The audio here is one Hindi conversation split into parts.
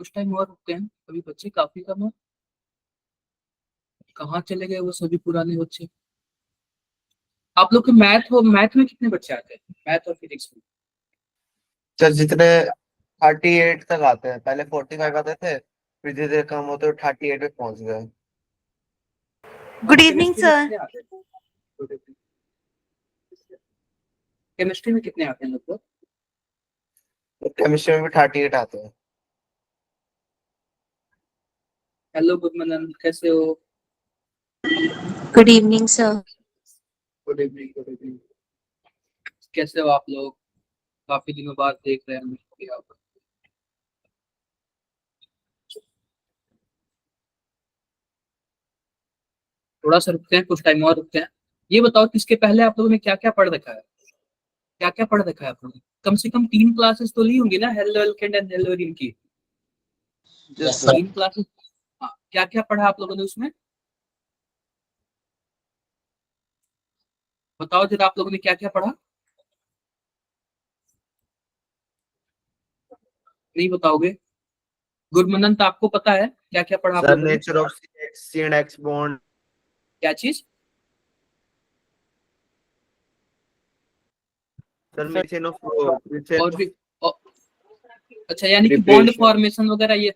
कुछ टाइम और रुकते हैं, अभी बच्चे काफी कम है। कहाँ चले गए वो सभी पुराने बच्चे? आप लोग के मैथ में कितने बच्चे आते हैं, मैथ और फिजिक्स में? सर जितने 38 तक आते हैं, पहले 45 आते थे, फिर धीरे धीरे कम होते 38 पे पहुंच गए। गुड इवनिंग केमिस्ट्री में सर। कितने आते हैं? केमिस्ट्री में कितने आते हैं लगभग? केमिस्ट्री में भी 38 आते हैं। हेलो गुडमनन, कैसे हो? Good evening sir. Good evening, good evening. कैसे हो आप लोग? काफी दिनों बाद देख रहे हैं हम लोग आप। थोड़ा सा रुकते हैं, कुछ टाइम और रुकते हैं। ये बताओ किसके पहले आप लोगों ने क्या क्या पढ़ रखा है? क्या क्या पढ़ रखा है आप लोगों ने? कम से कम 3 क्लासेस तो ली होंगी ना, हेलो एल्केंड एंड हेलो एरीन की। Yes, 3 classes. हाँ, क्या क्या पढ़ा आप लोगों ने उसमें? बताओ जरा, आप लोगों ने क्या क्या पढ़ा? नहीं बताओगे? गुरमनन, तो आपको पता है क्या क्या पढ़ा आप सर लोगों ने? Nature of C and X bond. क्या चीज? सर मेंशन ऑफ और भी अच्छा, यानी कि बॉन्ड फॉर्मेशन वगैरह, ये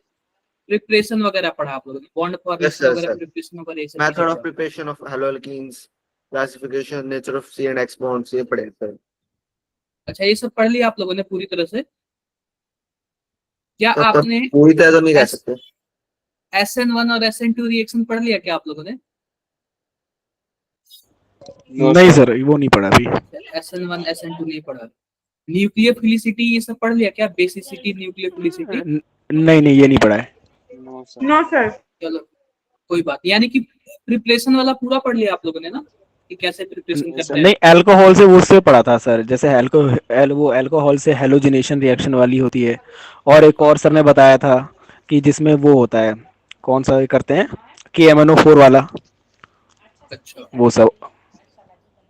प्रिपरेशन वगैरह पढ़ा आप लोगों ने? बॉन्ड यस फॉर्मेशन सर वगैरह, सर प्रिपरेशन वगैरह, ये सब चीजें मेथड ऑफ पढ़ा? Preparation of haloalkanes, classification, nature of C and X bonds, ये पढ़े सर। अच्छा, ये सब पढ़ लिया आप लोगों ने पूरी तरह से? क्या सर आपने पूरी तरह तो नहीं कह सकते। SN1 और SN2 रिएक्शन पढ़ लिया क्या आप लोगों ने? नहीं सर, वो नहीं पढ़ा अभी। SN1 SN2 नहीं पढ़ा? न्यूक्लियोफिलिसिटी ये सब पढ़ लिया क्या? Basicity, nucleophilicity? नहीं, ये नहीं पढ़ा है। No sir. चलो कोई बात नहीं। यानी कि प्रिपरेशन वाला पूरा पढ़ लिया आप लोगों ने ना, कि कैसे प्रिपरेशन करते हैं? नहीं, अल्कोहल से उससे पढ़ा था सर, जैसे वो अल्कोहल से हेलोजिनेशन रिएक्शन वाली होती है। और एक और सर ने बताया था कि जिसमें वो होता है, कौन सा करते हैं, KMnO4 वाला, अच्छा, वो सब।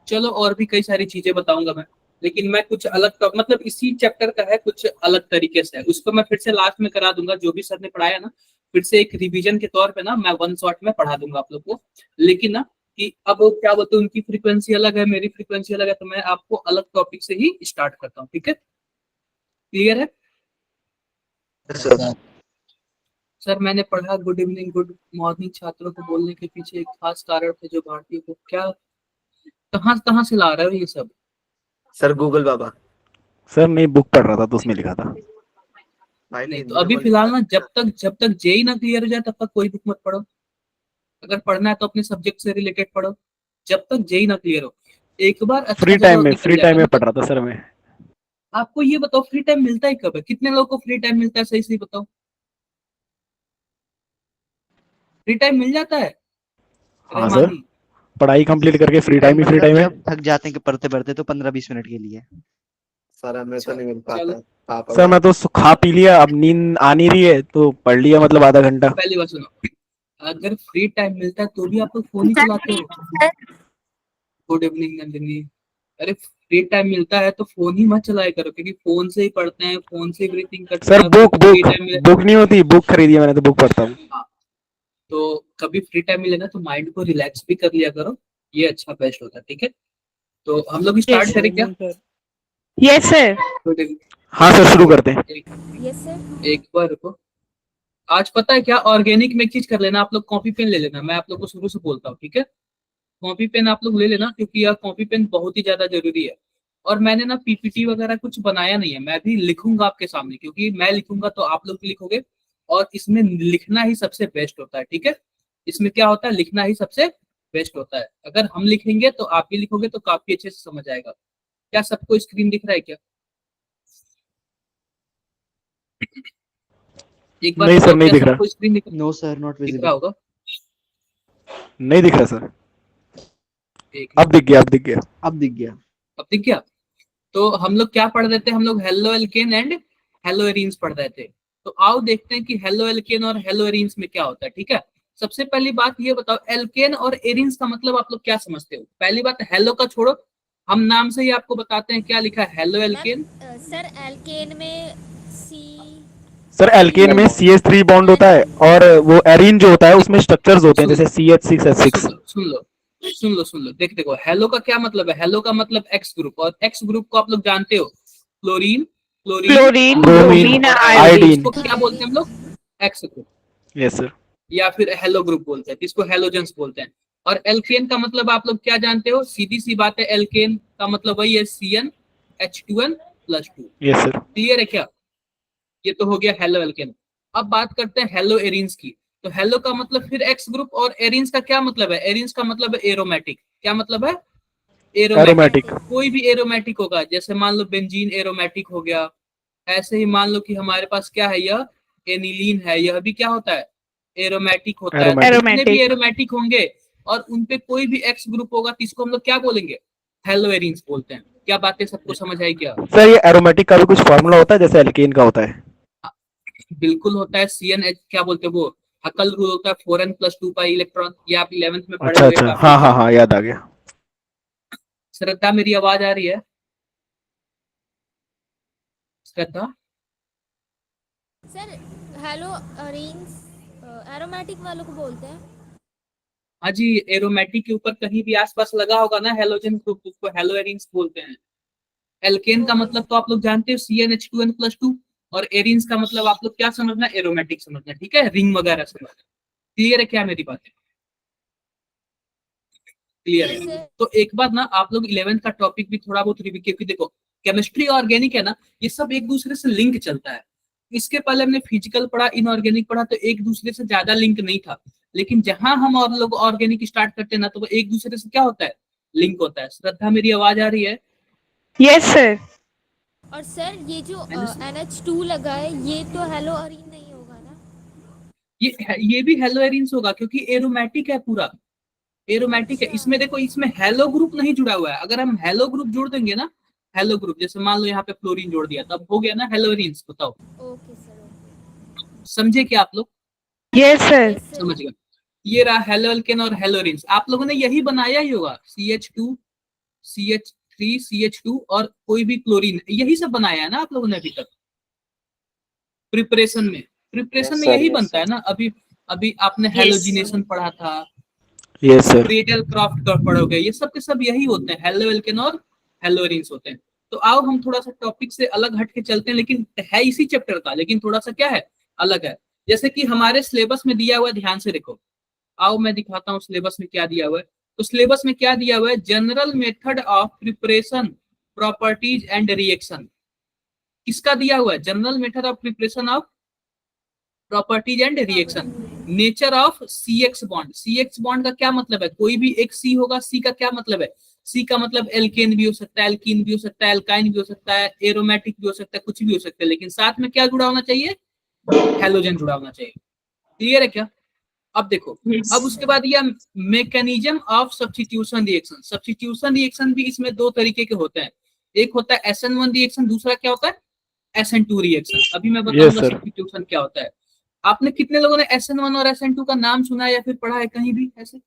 चलो और भी कई सारी चीजें बताऊंगा मैं, लेकिन मैं कुछ अलग का मतलब इसी चैप्टर का है, कुछ अलग तरीके से है। उसको मैं फिर से लास्ट में करा दूंगा, जो भी सर ने पढ़ाया ना, फिर से एक रिवीजन के तौर पे ना मैं वन शॉट में पढ़ा दूंगा आप लोग को। लेकिन ना कि अब क्या बोलते हैं, उनकी फ्रीक्वेंसी अलग है, मेरी फ्रीक्वेंसी अलग है, तो मैं आपको अलग टॉपिक से ही स्टार्ट करता हूँ, ठीक है? क्लियर है? Yes sir. सर मैंने पढ़ा गुड इवनिंग गुड मॉर्निंग छात्रों को बोलने के पीछे एक खास कारण थे जो भारतीय को क्या, कहाँ कहाँ से ला रहे हो ये सब? सर गूगल बाबा। सर नहीं, बुक पढ़ रहा था तो उसमें लिखा था। भाई नहीं तो हिंदी में अभी बोलिए फिलहाल सर। ना, जब तक जेई ना क्लियर हो जाए तब तक कोई बुक मत पढ़ो। अगर पढ़ना है तो अपने सब्जेक्ट से रिलेटेड पढ़ो, जब तक जेई ना क्लियर हो। एक बार अच्छा जगह निकल फ्री टाइम जाएगा में मतलब। पढ़ रहा था सर मैं। आपको ये बताओ फ्री टाइम मिलता ही कब है? कितने लोगों को फ्री टाइम मिलता है, सही सही बताओ। फ्री टाइम मिल जाता है हाँ सर, रहमानी? पढ़ाई कंप्लीट करके फ्री टाइम फ्री मतलब टाइम है। जब थक जाते हैं कि पढ़ते पढ़ते तो 15-20 मिनट के लिए। सर हमें तो अच्छा, नहीं मिल चलो। पाता। पापा सर मैं पढ़ाते तो हैं। खा पी लिया, अब नींद आ नहीं रही है तो पढ़ लिया, मतलब आधा घंटा। पहली बात सुनो, अगर फ्री टाइम मिलता है तो भी आप लोग फोन ही चलाते हो। Good evening Nandini. अरे फ्री टाइम मिलता है तो फोन ही मत चलाया करो, क्योंकि फोन से ही पढ़ते हैं, फोन से ब्रीथिंग करते सर हैं। बुक फ्री बुक टाइम मिले, बुक नहीं होती, बुक खरीदी है मैंने तो बुक पढ़ता हूँ। हाँ, तो कभी फ्री टाइम मिले ना तो माइंड को रिलैक्स भी कर लिया करो, ये अच्छा बेस्ट होता है, ठीक है? तो हम लोग स्टार्ट करें क्या? Yes sir. गुड हाँ सर, शुरू करते हैं। Yes sir. एक बार रुको। आज पता है क्या, ऑर्गेनिक में एक चीज कर लेना, आप लोग कॉपी पेन ले लेना, मैं आप लोग को शुरू से बोलता हूँ, ठीक है? कॉपी पेन आप लोग ले लेना, क्योंकि यह कॉपी पेन बहुत ही ज्यादा जरूरी है। और मैंने ना पीपीटी वगैरह कुछ बनाया नहीं है, मैं भी लिखूंगा आपके सामने, क्योंकि मैं लिखूंगा तो आप लोग भी लिखोगे। और इसमें लिखना ही सबसे बेस्ट होता है, ठीक है? इसमें क्या होता है, लिखना ही सबसे बेस्ट होता है। अगर हम लिखेंगे तो आप भी लिखोगे तो काफी अच्छे से समझ आएगा। क्या सबको स्क्रीन दिख रहा है क्या? एक बार नहीं सर, बताओ, नहीं क्या दिख रहा। सबको स्क्रीन नो सर, नॉट दिख रहा विजिबल। होगा? नहीं दिख रहा सर। एक अब दिख गया, अब दिख गया। अब दिख गया। अब दिख गया? तो हम लोग क्या पढ़ रहे थे, हम लोग halo alkane and hello arenes पढ़ रहे थे। तो आओ देखते हैं कि हेलो एल्केन और हेलो एरीन्स में क्या होता है, ठीक है? सबसे पहली बात ये बताओ, एल्केन और एरीन्स का मतलब आप लोग क्या समझते हो? पहली बात, हेलो का छोड़ो, हम नाम से ही आपको बताते हैं क्या लिखा है, हेलो एल्केन। सर एल्केन में सी सर एल्केन में CH3 बॉन्ड होता है और वो एरीन जो होता है उसमें स्ट्रक्चर्स होते हैं जैसे CH6H6। सुन लो देखो हेलो का क्या मतलब है। हेलो का मतलब एक्स ग्रुप, और एक्स ग्रुप को आप लोग जानते हो, क्लोरीन Chlorine, ब्रोमीन, bromine, और iodine. इसको क्या बोलते हैं हम लोग, एक्स ग्रुप, यस सर। या फिर हेलो ग्रुप बोलते हैं, इसको हेलोजेंस बोलते हैं। और एल्केन का मतलब आप लोग क्या जानते हो, सीधी सी बात है, एल्केन का मतलब वही है CnH2n+2। Yes sir. क्लियर है क्या? ये तो हो गया हेलो एल्केन। अब बात करते हैं हेलो एरिन्स की। तो हेलो का मतलब फिर एक्स ग्रुप, और एरिन्स का क्या मतलब है, एरिन्स का मतलब है एरोमेटिक। क्या मतलब है? एरोमेटिक। एरोमेटिक। कोई भी एरोमेटिक होगा, जैसे मान लो बेंजीन एरोमेटिक हो गया, ऐसे ही मान लो कि हमारे पास क्या है, यह एनिलीन है, यह भी क्या होता है, एरोमेटिक होता है। तो एरोमेटिक। जितने भी Aromatic. एरोमेटिक होंगे और उनपे कोई भी एक्स ग्रुप होगा तो इसको हम लोग क्या बोलेंगे, हेलो एरिन्स बोलते हैं। क्या बातें सबको समझ आई क्या? सर ये एरोमेटिक का भी कुछ फॉर्मूला होता है जैसे एल्केन का होता है? बिल्कुल होता है। CnH क्या बोलते हैं वो, हकल रूल होता है, 4n+2 पाई इलेक्ट्रॉन। ये आप 11th में पढ़े अच्छा हुए अच्छा, काफी। हाँ हाँ हाँ, याद आ गया। श्रद्धा, मेरी आवाज आ रही है? श्रद्धा, सर हेलो अरेंज एरोमेटिक वालों को बोलते हैं। हाँ जी, एरोमेटिक के ऊपर कहीं भी आसपास लगा होगा ना हेलोजन ग्रुप, उसको हेलो एरिन्स बोलते हैं। एल्केन का ओके मतलब तो आप लोग जानते हो CnH2n+2, और एरिन्स का मतलब आप लोग क्या समझना, एरोमेटिक समझना, ठीक है, रिंग वगैरह समझना। क्लियर है क्या मेरी बात? क्लियर यस है? सर। तो एक बार ना आप लोग 11th का टॉपिक भी थोड़ा बहुत रिव्यू, क्योंकि देखो केमिस्ट्री ऑर्गेनिक है ना, ये सब एक दूसरे से लिंक चलता है। इसके पहले हमने फिजिकल पढ़ा, इनऑर्गेनिक पढ़ा, तो एक दूसरे से ज्यादा लिंक नहीं था। लेकिन जहां हम और लोग ऑर्गेनिक स्टार्ट करते हैं ना, तो वो एक दूसरे से क्या होता है, लिंक होता है। श्रद्धा, मेरी आवाज आ रही है? Yes, sir. और सर ये जो मैंने NH2 लगा है ये तो हेलो अरीन नहीं होगा ना? ये भी हेलो एरिन्स होगा, क्योंकि एरोमेटिक है पूरा, एरोमेटिक है। अच्छा इसमें देखो, इसमें हेलो ग्रुप नहीं जुड़ा हुआ है। अगर हम हेलो ग्रुप जोड़ देंगे ना, हेलो ग्रुप जैसे मान लो यहाँ पे फ्लोरीन जोड़ दिया, तब हो गया ना हेलो एरिन्स। बताओ, ओके सर ओके। समझे क्या आप लोग? Yes, sir. Yes sir. समझ गए? ये रहा हेलो एल्केन और हेलो एरिन्स। आप लोगों ने यही बनाया ही होगा, CH2 CH3 CH2 और कोई भी क्लोरीन, यही सब बनाया है ना आप लोगों ने अभी तक प्रिपरेशन में। प्रिपरेशन यस में सर, यही यस बनता है सर। ना। अभी अभी आपने Yes. हेलोजिनेशन पढ़ा था, यस सर। क्रिएटल क्राफ्ट का पढ़ोगे, ये सब के सब यही होते हैं, हेलो एल्केन और हेलो एरिन्स होते हैं। तो आओ हम थोड़ा सा टॉपिक से अलग हट के चलते हैं, लेकिन है इसी चैप्टर का, लेकिन थोड़ा सा क्या है, अलग है। जैसे कि हमारे सिलेबस में दिया हुआ है, ध्यान से देखो। आओ मैं दिखाता हूँ सिलेबस में क्या दिया हुआ है। तो सिलेबस में क्या दिया हुआ है, general method of preparation, properties and reaction. किसका दिया हुआ है, general method of preparation of properties and reaction. Nature of CX bond. CX bond का क्या मतलब है, कोई भी एक C होगा, C का क्या मतलब है, C का मतलब एल्केन भी हो सकता है, एल्कीन भी हो सकता है, एल्काइन भी हो सकता है, एरोमेटिक भी हो सकता है, कुछ भी हो सकता है, लेकिन साथ में क्या जुड़ा होना चाहिए, हेलोजन जुड़ा होना चाहिए। क्लियर है क्या? अब देखो, Yes. अब उसके बाद यह mechanism of substitution reaction. Substitution reaction भी इसमें दो तरीके के होते हैं, एक होता है SN1 रिएक्शन, दूसरा क्या होता है SN2 रिएक्शन। अभी मैं यस बताऊंगा सर। सब्स्टिट्यूशन क्या होता है। आपने कितने लोगों ने SN1 और SN2 का नाम सुना है या फिर पढ़ा है कहीं भी ऐसे?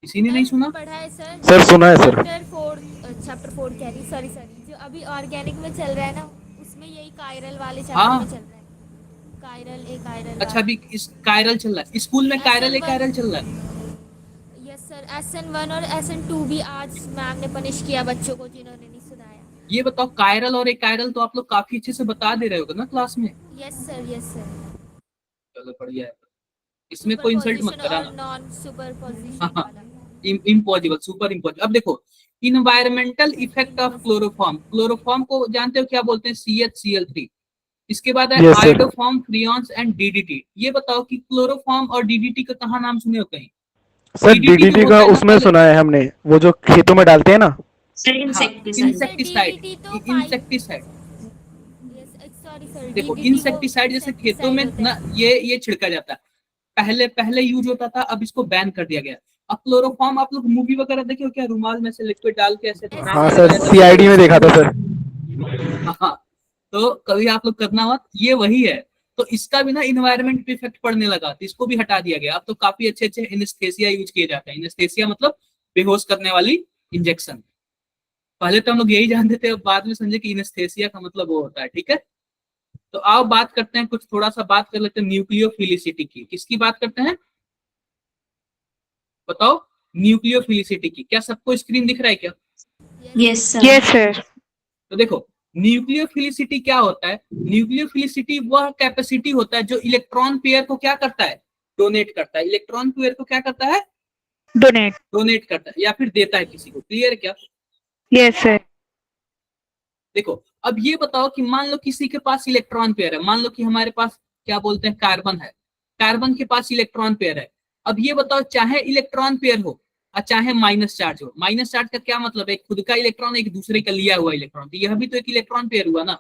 किसी ने नहीं सर सुना? पढ़ा है सर। सर सुना है सर। चैप्टर 4 कह रही, सॉरी सॉरी, जो अभी ऑर्गेनिक में चल रहा है ना उसमें यही कायरल वाले चैप्टर में हाँ, चल रहा है। कायरल ए कायरल अच्छा, अभी इस कायरल चल रहा है स्कूल में, कायरल SN1। कायरल चल रहा है। यस सर, SN1 और SN2 भी आज मैम ने पनिश किया बच्चों को जिन्होंने नहीं सुनाया। ये बताओ, कायरल और एक कायरल तो आप लोग काफी अच्छे से बता दे रहे हो ना क्लास में। Yes sir yes sir. चलो बढ़िया है, इसमें कोई इंसल्ट मत सुपरपोजिशन और कराना। नॉन सुपरपोजिशन हाँ हाँ, वाला। Impossible, super impossible. अब देखो, environmental effect of chloroform. Chloroform को जानते हो क्या बोलते हैं, CHCl3। इसके बाद है yes sir. Iodoform, freons and DDT। ये बताओ कि क्लोरोफॉर्म और DDT का कहाँ नाम सुने हो कहीं? सर DDT जो DDT का होता है ना, उसमें पहले, सुना है हमने, वो जो खेतों में डालते हैं ना। हाँ, Insecticide. Sir insecticide. DDT तो इंसेक्टिसाइड, यस सॉरी सर, देखो DDT वो इंसेक्टिसाइड जैसे खेतों में इंसेक्टिसाइड होता ना, है। ये छिड़का जाता है। पहले पहले यूज होता था, अब इसको बैन कर दिया गया। अब क्लोरोफॉर्म आप लोग मूवी वगैरह देखे हो क्या, रुमाल में से लिक्विड डाल के ऐसे यस हाँ नाक सर सर, वगैरह यस ऐसा करके CID में देखा था सर। हाँ, तो कभी आप लोग करना मत, ये वही है। तो इसका भी ना इन्वायरमेंट पे इफेक्ट पड़ने लगा, तो इसको भी हटा दिया गया। अब तो काफी अच्छे अच्छे एनेस्थेसिया यूज किए जाते हैं। एनेस्थेसिया मतलब बेहोश करने वाली इंजेक्शन। पहले तो हम लोग यही जानते थे, अब बाद में समझे कि एनेस्थेसिया का मतलब वो होता है, ठीक है। तो आओ बात करते हैं, कुछ थोड़ा सा बात कर लेते हैं न्यूक्लियोफिलिसिटी की। किसकी बात करते हैं बताओ? न्यूक्लियोफिलिसिटी की। क्या सबको स्क्रीन दिख रहा है क्या? Yes sir. Yes, sir. तो देखो न्यूक्लियोफिलिसिटी क्या होता है। न्यूक्लियोफिलिसिटी वह कैपेसिटी होता है जो इलेक्ट्रॉन पेयर को क्या करता है, डोनेट करता है। इलेक्ट्रॉन पेयर को क्या करता है, Donate. डोनेट करता है या फिर देता है किसी को। क्लियर है क्या? Yes, sir. देखो अब ये बताओ कि मान लो किसी के पास इलेक्ट्रॉन पेयर है, मान लो कि हमारे पास क्या बोलते हैं कार्बन है, कार्बन के पास इलेक्ट्रॉन पेयर है। अब ये बताओ चाहे इलेक्ट्रॉन पेयर हो और चाहे माइनस चार्ज हो। माइनस चार्ज का क्या मतलब है, खुद का इलेक्ट्रॉन एक दूसरे का लिया हुआ इलेक्ट्रॉन, तो यह भी तो एक इलेक्ट्रॉन पेयर हुआ ना।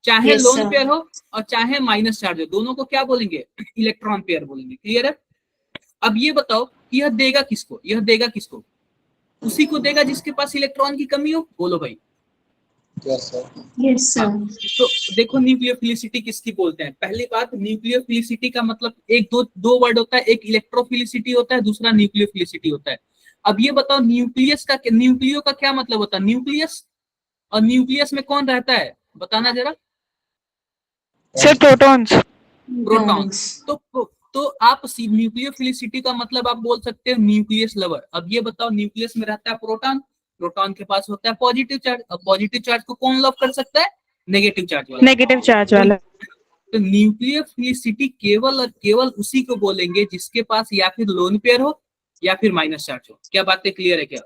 चाहे Yes, लोन sir. पेयर हो और चाहे माइनस चार्ज हो, दोनों को क्या बोलेंगे, इलेक्ट्रॉन पेयर बोलेंगे। क्लियर है? अब ये बताओ कि यह देगा किसको, यह देगा किसको, उसी को देगा जिसके पास इलेक्ट्रॉन की कमी हो। बोलो भाई। यस हाँ, सर। तो देखो न्यूक्लियोफिलिसिटी किसकी बोलते हैं। पहली बात, न्यूक्लियोफिलिसिटी का मतलब एक दो वर्ड होता है, एक इलेक्ट्रोफिलिसिटी होता है, दूसरा न्यूक्लियोफिलिसिटी होता है। अब ये बताओ न्यूक्लियो का क्या मतलब होता है, न्यूक्लियस। और न्यूक्लियस में कौन रहता है बताना जरा। Sir, protons. प्रोटॉन। तो आप न्यूक्लियोफिलिसिटी का मतलब आप बोल सकते हो न्यूक्लियस लवर। अब ये बताओ न्यूक्लियस में रहता है प्रोटॉन, प्रोटॉन के पास होता है पॉजिटिव चार्ज। अब पॉजिटिव चार्ज को कौन लव कर सकता है, नेगेटिव चार्ज वाला। Negative charge वाला. तो न्यूक्लियोफिलिसिटी केवल और केवल उसी को बोलेंगे जिसके पास या फिर लोन पेयर हो या फिर माइनस चार्ज हो। क्या बातें क्लियर है क्या?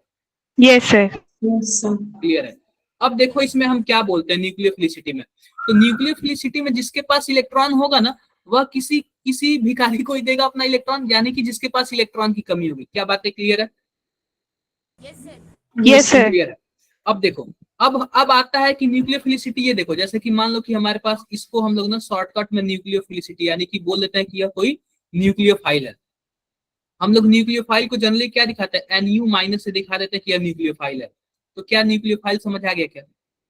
Yes, sir. Yes sir. Clear है। अब देखो इसमें हम क्या बोलते हैं न्यूक्लियोफिलिसिटी में। तो न्यूक्लियोफिलिसिटी में जिसके पास इलेक्ट्रॉन होगा ना, वह किसी भिखारी को ही देगा अपना इलेक्ट्रॉन, यानी कि जिसके पास इलेक्ट्रॉन की कमी होगी। क्या बातें क्लियर है? Yes, sir. क्लियर है। अब देखो अब आता है कि न्यूक्लियोफिलिसिटी। ये देखो जैसे कि मान लो कि हमारे पास इसको हम लोग ना शॉर्टकट में न्यूक्लियोफिलिसिटी यानी कि बोल देते हैं कि यह कोई न्यूक्लियोफाइल है। हम लोग न्यूक्लियोफाइल को जनरली क्या दिखाते हैं, NU माइनस से दिखा देते हैं कि यह न्यूक्लियोफाइल है। तो क्या न्यूक्लियोफाइल समझ आ गया क्या?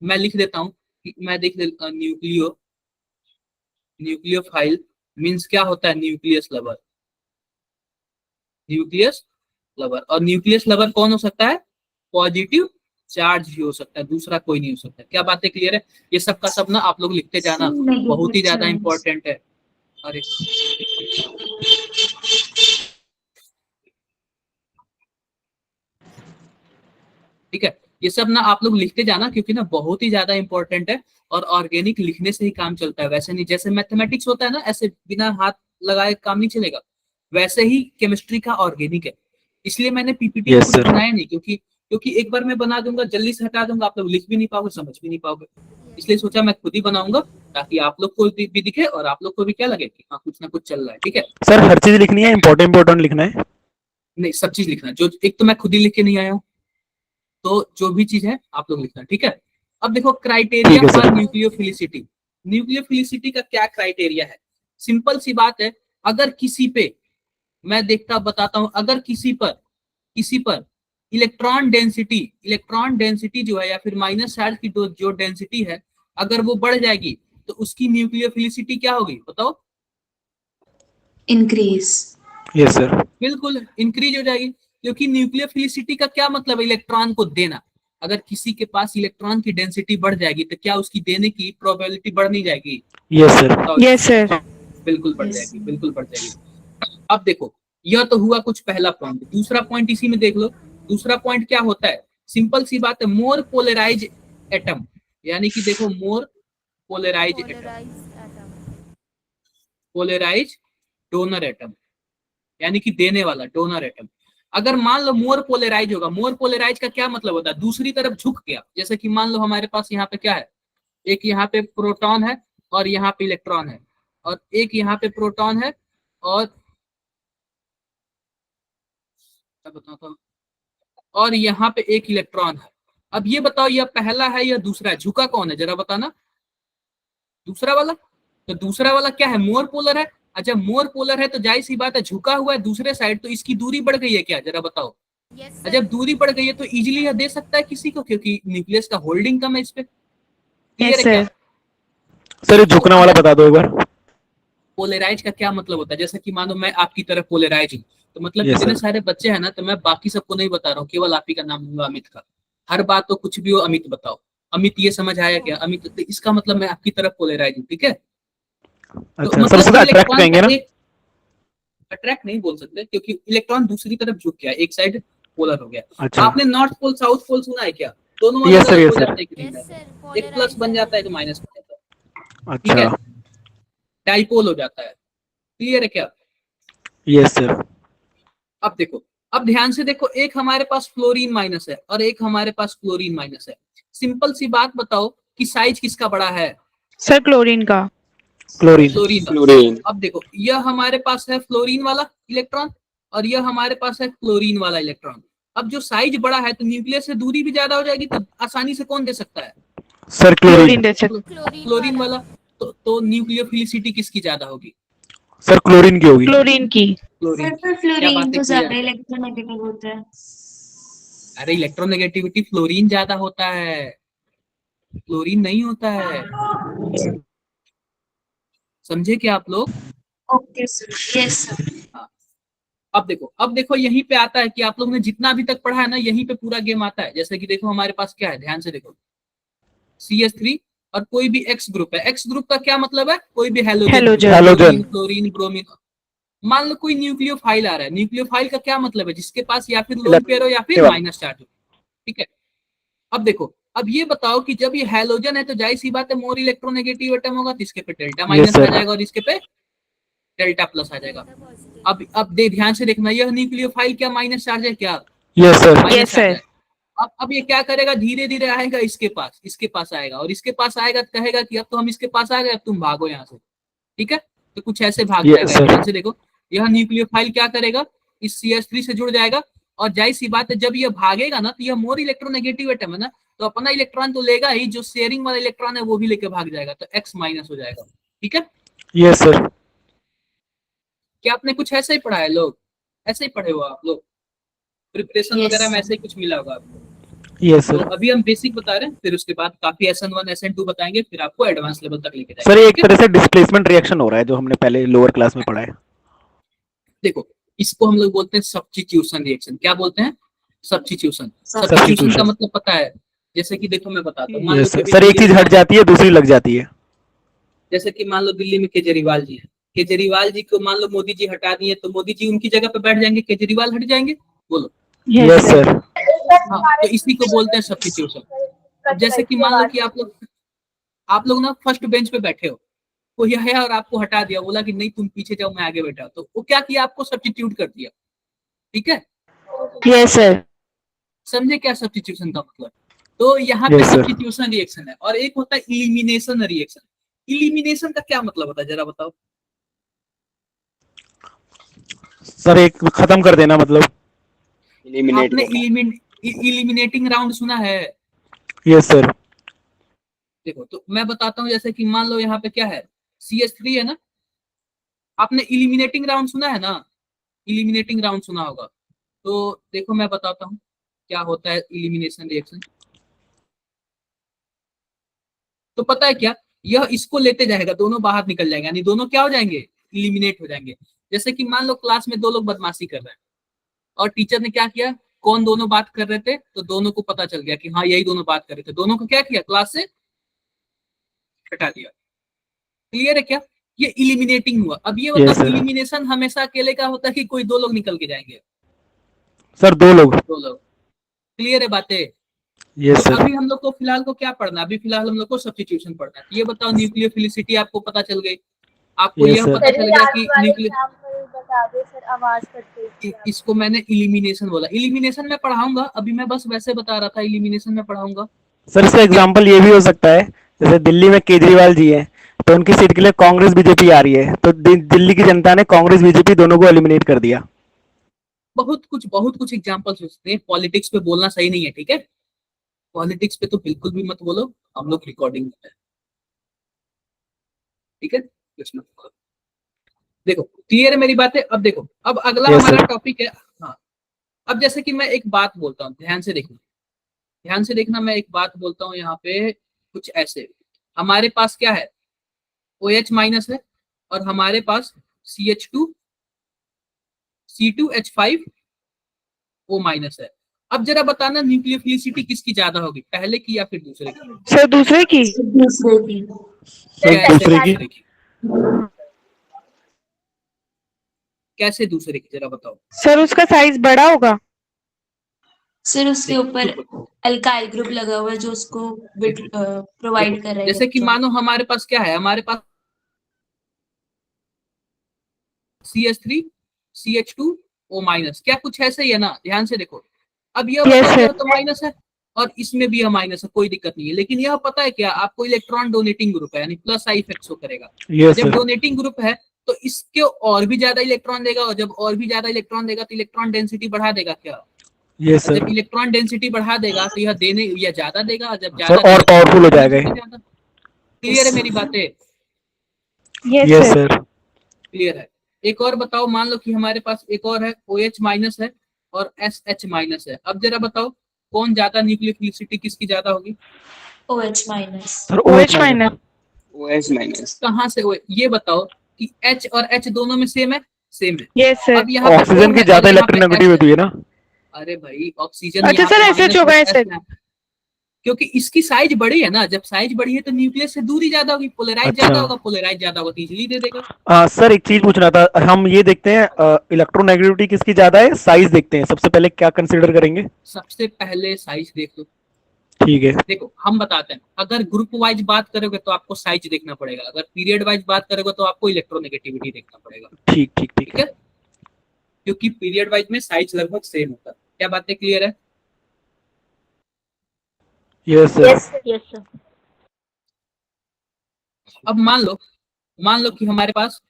मैं लिख देता हूँ, मैं देख लेता न्यूक्लियोफाइल मीन्स क्या होता है, न्यूक्लियस लवर। Nucleus lover. और न्यूक्लियस लवर कौन हो सकता है, पॉजिटिव चार्ज ही हो सकता है, दूसरा कोई नहीं हो सकता। क्या बातें क्लियर है? ये सब का सब ना आप लोग लिखते जाना, बहुत ही ज्यादा इंपॉर्टेंट है। अरे ठीक है, ये सब ना आप लोग लिखते जाना क्योंकि ना बहुत ही ज्यादा इंपॉर्टेंट है। और ऑर्गेनिक लिखने से ही काम चलता है, वैसे नहीं। जैसे मैथमेटिक्स होता है ना, ऐसे बिना हाथ लगाए काम नहीं चलेगा, वैसे ही केमिस्ट्री का ऑर्गेनिक है। इसलिए मैंने पीपीटी Yes, खुद sir. बनाया नहीं, क्योंकि एक बार मैं बना दूंगा जल्दी से हटा दूंगा, आप लोग लिख भी नहीं पाओगे, समझ भी नहीं पाओगे। इसलिए सोचा मैं खुद ही बनाऊंगा ताकि आप लोग को भी दिखे और आप लोग को भी क्या लगे कि हाँ कुछ ना कुछ चल रहा है। ठीक है, सर हर चीज लिखनी है, इम्पोर्टेंट लिखना है। नहीं सब चीज लिखना है। जो एक तो मैं खुद ही लिख के नहीं आया हूँ, तो जो भी चीज है आप लोग लिखना। ठीक है, अब देखो क्राइटेरिया ठीक है, फॉर सर। न्यूक्लियोफिलिसिटी। न्यूक्लियोफिलिसिटी का क्या क्राइटेरिया है, सिंपल सी बात है। अगर किसी पे, मैं बताता हूं, अगर किसी पर इलेक्ट्रॉन डेंसिटी जो है या फिर माइनस चार्ज की जो डेंसिटी है, अगर वो बढ़ जाएगी तो उसकी न्यूक्लियोफिलिसिटी क्या होगी बताओ? इंक्रीज। Yes sir. बिल्कुल इंक्रीज हो जाएगी, क्योंकि न्यूक्लियोफिलिसिटी का क्या मतलब है, इलेक्ट्रॉन को देना। अगर किसी के पास इलेक्ट्रॉन की डेंसिटी बढ़ जाएगी तो क्या उसकी देने की प्रोबेबिलिटी बढ़ नहीं जाएगी? Yes sir. बताओ। Yes, sir. बिल्कुल बढ़ जाएगी, बिल्कुल बढ़ जाएगी। अब देखो यह तो हुआ कुछ पहला पॉइंट। दूसरा पॉइंट इसी में देख लो। दूसरा पॉइंट क्या होता है, सिंपल सी बात है, मोर पोलराइज एटम, यानी कि देखो more polarise atom, polarise donor atom, यानी कि देने वाला डोनर एटम। अगर मान लो मोर पोलराइज होगा, मोर पोलराइज का क्या मतलब होता है, दूसरी तरफ झुक गया। जैसे कि मान लो हमारे पास यहाँ पे क्या है, एक यहाँ पे प्रोटॉन है और यहाँ पे इलेक्ट्रॉन है, और एक यहाँ पे प्रोटॉन है और क्या बताता हूँ, और यहाँ पे एक इलेक्ट्रॉन है। अब ये बताओ यह पहला है या दूसरा है, झुका कौन है जरा बताना? दूसरा वाला। तो दूसरा वाला क्या है, मोर पोलर है। अच्छा मोर पोलर है तो जाहिर सी बात है झुका हुआ है दूसरे साइड, तो इसकी दूरी बढ़ गई है क्या जरा बताओ? जब दूरी बढ़ गई है तो इजीली यह दे सकता है किसी को, क्योंकि न्यूक्लियस का होल्डिंग कम है इस पे। क्लियर Yes, है क्या? sir. सर ये झुकने वाला बता दो एक बार। पोलराइज का क्या मतलब होता है, जैसे कि मानो मैं आपकी तरफ पोलराइज हूँ, तो मतलब Yes, इतने sir. सारे बच्चे हैं ना, तो मैं बाकी सबको नहीं बता रहा हूँ, केवल आप ही का नाम लूंगा अमित का। हर बात तो कुछ भी हो अमित बताओ, अमित ये समझ आया क्या? अमित, तो इसका मतलब मैं आपकी तरफ पोलराइज हूँ, ठीक है? तो अच्छा सर, उसको अट्रैक्ट कहेंगे ना? अट्रैक्ट नहीं बोल सकते क्योंकि इलेक्ट्रॉन दूसरी तरफ झुक गया, एक साइड पोलर हो गया। अच्छा, आपने नॉर्थ पोल साउथ पोल सुना है क्या? दोनों अलग यस सर, अलग यस हो सर। जाते हैं एक यस दिन सर, में। एक प्लस बन पोलराइज जाता है, है। तो माइनस बन जाता है, ठीक है? अच्छा, डाइपोल हो जाता है। क्लियर है क्या? Yes sir. अब देखो, अब ध्यान से देखो, एक हमारे पास फ्लोरीन माइनस है और एक हमारे पास क्लोरीन माइनस है। सिंपल सी बात बताओ कि साइज किसका बड़ा है? सर क्लोरीन का। क्लोरीन। फ्लोरीन का। अब देखो, यह हमारे पास है फ्लोरीन वाला इलेक्ट्रॉन और यह हमारे पास है क्लोरीन वाला इलेक्ट्रॉन। अब जो साइज बड़ा है तो न्यूक्लियस से दूरी भी ज्यादा हो जाएगी, तो आसानी से कौन दे सकता है? Sir chlorine. क्लोरीन दे सकते। क्लोरीन वाला। तो न्यूक्लियोफिलिसिटी किसकी ज्यादा होगी? सर क्लोरीन की होगी। क्लोरीन की। क्लोरीन सर की। पर क्या फ्लोरीन बात है, तो क्लियर ज्यादा है? इलेक्ट्रोनेगेटिव होता है। अरे इलेक्ट्रोनेगेटिविटी फ्लोरीन ज्यादा होता है, क्लोरीन नहीं होता है। समझे क्या आप लोग? Okay sir, yes sir. हाँ। अब देखो यहीं पे आता है कि आप लोग ने जितना अभी तक पढ़ा है ना, यहीं पे पूरा गेम आता है। जैसे कि देखो हमारे पास क्या है, ध्यान से देखो, CH3 और कोई भी एक्स ग्रुप है। एक्स ग्रुप का क्या मतलब है? कोई भी halogen, halogen. Halogen. Chlorine, bromine. मान लो कोई न्यूक्लियोफाइल आ रहा है। न्यूक्लियोफाइल का क्या मतलब है? जिसके पास या फिर लोन पेयर हो या फिर वाला। माइनस चार्ज हो, ठीक है? अब देखो, अब ये बताओ कि जब ये हैलोजन है तो जाहिर सी बात है मोर इलेक्ट्रोनेगेटिव एटम होगा, तो इसके पे डेल्टा यस माइनस आ सर। जाएगा और इसके पे डेल्टा प्लस आ जाएगा। Delta positive. अब दे ध्यान से देखना, यह न्यूक्लियोफाइल क्या माइनस चार्ज है क्या? Yes sir. Minus yes charge sir. है। अब ये क्या करेगा, धीरे धीरे आएगा इसके पास आएगा, और इसके पास आएगा तो कहेगा कि अब तो हम इसके पास आ गए, अब तुम भागो यहाँ से, ठीक है? तो कुछ ऐसे भाग यस जाएगा। सर। ध्यान से देखो, यह न्यूक्लियोफाइल क्या करेगा, इस CH3 से जुड़ जाएगा, और जाहिर सी बात है जब ये भागेगा ना, तो यह मोर इलेक्ट्रोनेगेटिव एटम है ना, तो अपना इलेक्ट्रॉन तो लेगा ही, जो शेयरिंग वाला इलेक्ट्रॉन है वो भी लेके भाग जाएगा, तो X माइनस हो जाएगा, ठीक है? Yes sir. क्या आपने कुछ ऐसे ही पढ़ा है लोग? ऐसे ही पढ़े हो आप लोग? प्रिपरेशन यस वगैरह में ऐसे सर। ही कुछ मिला होगा आपको? यस तो सर। अभी हम बेसिक बता रहे हैं, फिर उसके बाद काफी SN1 SN2 बताएंगे, फिर आपको एडवांस लेवल तक लेके जाएंगे, सर ये एक ठीक है? तरह से डिस्प्लेसमेंट रिएक्शन हो रहा है जो हमने पहले लोअर क्लास में पढ़ा है। देखो, इसको हम लोग बोलते हैं सब्स्टिट्यूशन रिएक्शन। क्या बोलते हैं? सब्स्टिट्यूशन। सब्स्टिट्यूशन का सब्स्टिट्यूशन। मतलब पता है? जैसे कि देखो मैं बताता हूँ, मान लो यस सर। कभी सर एक दिल्ली चीज में हट जाती है, दूसरी लग जाती है। जैसे कि मान लो दिल्ली में केजरीवाल जी है, केजरीवाल जी को मान लो मोदी जी हटा दिए, तो मोदी जी उनकी जगह पे बैठ जाएंगे, केजरीवाल हट जाएंगे? बोलो। Yes yes sir. सर। हाँ, तो इसी को बोलते हैं सब्स्टिट्यूशन। अब जैसे कि मान लो कि आप लोग ना फर्स्ट बेंच पे बैठे हो, कोई है और आपको हटा दिया, बोला कि नहीं तुम पीछे जाओ मैं आगे बैठा, तो वो क्या किया, आपको सब्स्टिट्यूट कर दिया, ठीक है? Yes sir. समझे क्या सब्स्टिट्यूशन का मतलब? तो यहाँ पे यस सर। सब्स्टिट्यूशन रिएक्शन है, और एक होता है इलिमिनेशन रिएक्शन। इलिमिनेशन का क्या मतलब होता है, जरा बताओ? सर एक खत्म कर देना मतलब। आपने इलिमिनेटिंग राउंड सुना है? Yes sir. देखो, तो मैं बताता हूँ, जैसे कि मान लो यहाँ पे क्या है, CH3 है ना। आपने इलिमिनेटिंग राउंड सुना है ना? इलिमिनेटिंग राउंड सुना होगा। तो देखो मैं बताता हूँ क्या होता है इलिमिनेशन रिएक्शन। तो पता है क्या, यह इसको लेते जाएगा, दोनों बाहर निकल जाएंगे, यानी दोनों क्या हो जाएंगे, इलिमिनेट हो जाएंगे। जैसे कि मान लो क्लास में दो लोग बदमाशी कर रहे हैं, और टीचर ने क्या किया, कौन दोनों बात कर रहे थे, तो दोनों को पता चल गया कि हाँ यही दोनों बात कर रहे थे, दोनों को क्या किया, क्लास से हटा दिया। क्लियर है क्या? ये इलिमिनेटिंग हुआ। अब ये यस बताओ, सर। इलिमिनेशन हमेशा अकेले का होता है कि कोई दो लोग निकल के जाएंगे? सर दो लोग। दो लोग। क्लियर है बातें? यस तो सर। अभी हम लोग को फिलहाल को क्या पढ़ना है? अभी फिलहाल हम लोग को सब्स्टिट्यूशन पढ़ना है। ये बताओ, न्यूक्लियोफिलिसिटी आपको पता चल गई, आपको यस यह सर। पता चल गया कि न्यूक्लियो, बता दो सर, आवाज कट गई थी आपकी। इसको मैंने इलिमिनेशन बोला। इलिमिनेशन में पढ़ाऊंगा, अभी मैं बस वैसे बता रहा था, इलिमिनेशन में पढ़ाऊंगा, सर इसका ठीक है? एग्जांपल ये भी हो सकता है, जैसे दिल्ली में केजरीवाल जी हैं, तो उनकी सीट के लिए कांग्रेस बीजेपी आ रही है, तो दिल्ली की जनता ने कांग्रेस बीजेपी दोनों को एलिमिनेट कर दिया। बहुत कुछ एग्जाम्पल्स हो सकते हैं। पॉलिटिक्स पे बोलना सही नहीं है, ठीक है? पॉलिटिक्स पे तो बिल्कुल भी मत बोलो, हम लोग रिकॉर्डिंग में है, ठीक है? कुछ मत बोलो। देखो, क्लियर है मेरी बातें? अब देखो, अब अगला यस हमारा सर। टॉपिक है। हाँ, अब जैसे कि मैं एक बात बोलता हूँ, ध्यान से देखना, ध्यान से देखना, मैं एक बात बोलता हूँ यहाँ पे कुछ ऐसे। हमारे पास क्या है, OH माइनस है, और हमारे पास CH2 C2H5 O माइनस है। अब जरा बताना न्यूक्लियोफिलिसिटी किसकी ज्यादा होगी, पहले की या फिर दूसरे की? सर दूसरे की। दूसरे की। सर कैसे दूसरे की। दूसरे की? कैसे दूसरे की, जरा बताओ। सर उसका साइज बड़ा होगा। सर उसके देखो, ऊपर चुप रहो। अल्काइल ग्रुप लगा हुआ है जो उसको देखो, प्रोवाइड कर रहा है जैसे कि इलेक्ट्रॉन। मानो हमारे पास क्या है, हमारे पास CH3 CH2 O माइनस, क्या कुछ ऐसे ही है ना, ध्यान से देखो। अब यह Yes, बताओ, sir. यह तो माइनस है और इसमें भी यह माइनस है, कोई दिक्कत नहीं है, लेकिन यह पता है क्या, आपको इलेक्ट्रॉन डोनेटिंग ग्रुप है, यानी प्लस आई इफेक्ट शो करेगा। यस जब सर। डोनेटिंग ग्रुप है तो इसके और भी ज्यादा इलेक्ट्रॉन देगा, और जब और भी ज्यादा इलेक्ट्रॉन देगा तो इलेक्ट्रॉन डेंसिटी बढ़ा देगा क्या? यस और सर। जब इलेक्ट्रॉन डेंसिटी बढ़ा देगा तो यह देने या ज्यादा देगा, और जब सर ज्यादा और देगा तो पावरफुल हो देने जाएगा भी ये। ज्यादा। क्लियर है मेरी बातें? Yes yes sir. Sir. Clear है। एक और बताओ, मान लो कि हमारे पास एक और है OH माइनस है और SH माइनस है। अब जरा बताओ कौन ज्यादा, न्यूक्लियोफिलिसिटी किसकी ज्यादा होगी? OH minus. Sir OH OH minus. Minus. OH minus. कहाँ से OH? ये बताओ कि H और H दोनों में सेम है? सेम है। Yes sir. अब यहाँ पे O ऑक्सीजन की है और ज्यादा यहाँ पे इलेक्ट्रोनेगेटिव S है। होती है ना। अरे भाई, ऑक्सीजन अच्छा यहाँ सर पे ऐसे माइनस होगा और ऐसे। S है, क्योंकि इसकी साइज बड़ी है ना, जब साइज बड़ी है तो न्यूक्लियस से दूरी ज्यादा होगी, पोलराइज अच्छा। ज्यादा होगा, पोलराइज ज्यादा होगा तो इजीली दे देगा। सर एक चीज पूछना था, हम ये देखते हैं इलेक्ट्रोनेगेटिविटी किसकी ज्यादा है, साइज देखते हैं, सबसे पहले क्या कंसीडर करेंगे? सबसे पहले साइज देख लो। ठीक है। देखो हम बताते हैं, अगर ग्रुप वाइज बात करोगे तो आपको साइज देखना पड़ेगा, अगर पीरियड वाइज बात करोगे तो आपको इलेक्ट्रोनेगेटिविटी देखना पड़ेगा। ठीक ठीक ठीक। ठीक है, क्योंकि पीरियड वाइज में साइज लगभग सेम होता है। क्या बातें क्लियर है? Yes sir. Yes sir. अब मान लो कि हमारे पास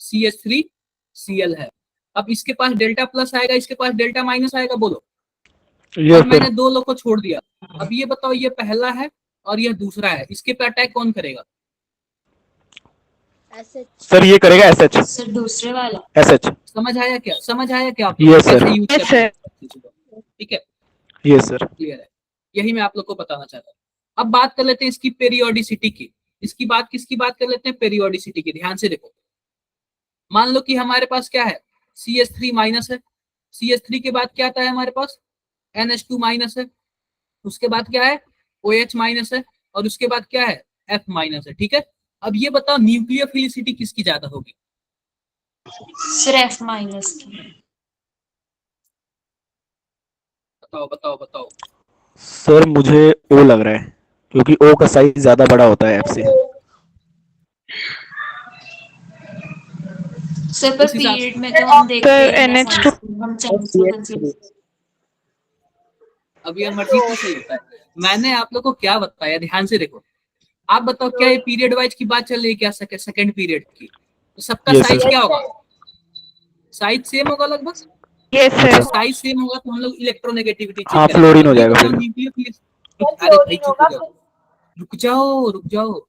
CH3Cl है। अब इसके पास डेल्टा प्लस आएगा, इसके पास डेल्टा माइनस आएगा, बोलो। यस और सर। मैंने दो लोग को छोड़ दिया। अब ये बताओ, ये पहला है और ये दूसरा है, इसके पे अटैक कौन करेगा? सर ये करेगा एसएच। सर दूसरे वाला। एसएच। समझ आया क्या? समझ आया क्या आप Yes, sir. कैसे यूज Yes, करते हैं sir. चीजों को? ठीक है, यस सर। क्लियर है। यही मैं आप लोग को बताना चाहता हूँ। अब बात कर लेते हैं इसकी पेरियोडिसिटी की। इसकी बात किसकी बात कर लेते हैं? पेरियोडिसिटी की। ध्यान से देखो, मान लो कि हमारे पास क्या है, CH3 माइनस है। CH3 के बाद क्या आता है हमारे पास? NH2 माइनस है। उसके बाद क्या है? OH माइनस है। और उसके बाद क्या है? F माइनस है। ठीक है, अब ये बताओ न्यूक्लियोफिलिसिटी किसकी ज्यादा होगी? सर F माइनस की। बताओ बताओ बताओ। सर मुझे ओ लग रहा है, क्योंकि ओ का साइज ज्यादा बड़ा होता है एफ से। सर पर उस हिसाब पीरियड से में तो हम देखते सर हैं ना NH2। साइज, हम चांस को कंसीडर। अब यह मर्जी से सही होता है। मैंने आप लोग को क्या बताया, ध्यान से देखो। आप बताओ, क्या ये पीरियड वाइज की बात चल रही है क्या, सेकंड पीरियड की? तो सबका Yes, साइज sir. क्या होगा? साइज सेम होगा लगभग। यस अगर सर। साइज सेम होगा तो हम लोग इलेक्ट्रोनेगेटिविटी चेक हाँ करेंगे। फ्लोरीन हो अब ये जाएगा बताओ फिर। न्यूक्लियोफिलिसिटी। अरे भाई चुप हो जाओ, रुक जाओ।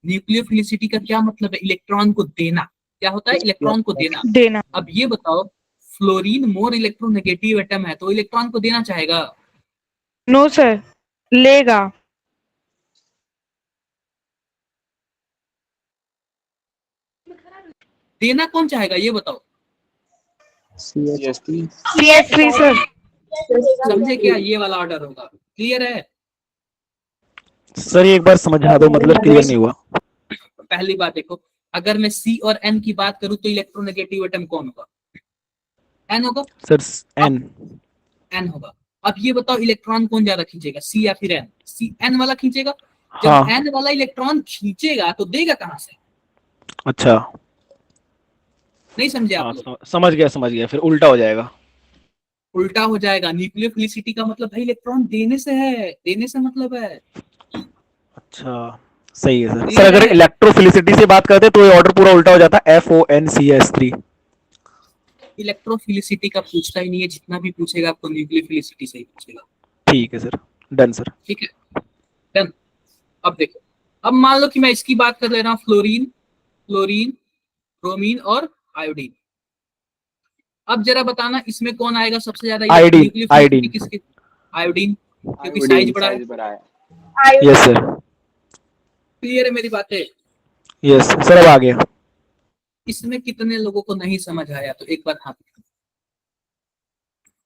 न्यूक्लियोफिलिसिटी का क्या मतलब है? इलेक्ट्रॉन को देना। क्या होता है? इलेक्ट्रॉन को देना। देना। अब ये बताओ, फ्लोरीन मोर इलेक्ट्रोनेगेटिव एटम है तो इलेक्ट्रॉन को देना चाहेगा? नो सर, लेगा। देना कौन चाहेगा ये बताओ? CH3। CH3 sir. समझे क्या? ये वाला ऑर्डर होगा। क्लियर है? सर ये एक बार समझा दो, मतलब क्लियर नहीं हुआ। पहली बात देखो, अगर मैं C और N की बात करूं तो इलेक्ट्रोनेगेटिव एटम कौन होगा? N होगा। Sir N. N होगा। अब ये बताओ इलेक्ट्रॉन कौन ज्यादा खींचेगा, C या फिर N? C N वाला खींचेगा। जब हाँ। N वाला इलेक्ट्रॉन खींचेगा तो देगा कहां से? अच्छा। नहीं समझे आप हाँ लोग? समझ गया, फिर उल्टा हो जाएगा। उल्टा हो जाएगा। न्यूक्लियोफिलिसिटी का मतलब भाई इलेक्ट्रॉन देने से है, देने से मतलब है। अच्छा सही है सर। Clear अगर है? इलेक्ट्रोफिलिसिटी से बात करते तो ये ऑर्डर पूरा उल्टा हो जाता, FONCS3। इलेक्ट्रोफिलिसिटी का पूछता ही नहीं है, जितना भी पूछेगा आपको न्यूक्लियोफिलिसिटी से ही पूछेगा। ठीक है सर, डन सर। ठीक है, डन। अब देखो, अब मान लो कि मैं इसकी बात कर ले रहा हूँ, फ्लोरीन, ब्रोमीन और आयोडीन। अब जरा बताना इसमें कौन आएगा सबसे ज्यादा? आयोडीन। आयोडीन किसके? आयोडीन, क्योंकि साइज बड़ा है। बड़ा है। Yes sir. क्लियर है मेरी बातें? यस सर, अब आ गया। इसमें कितने लोगों को नहीं समझ आया तो एक बार हाथ उठाओ।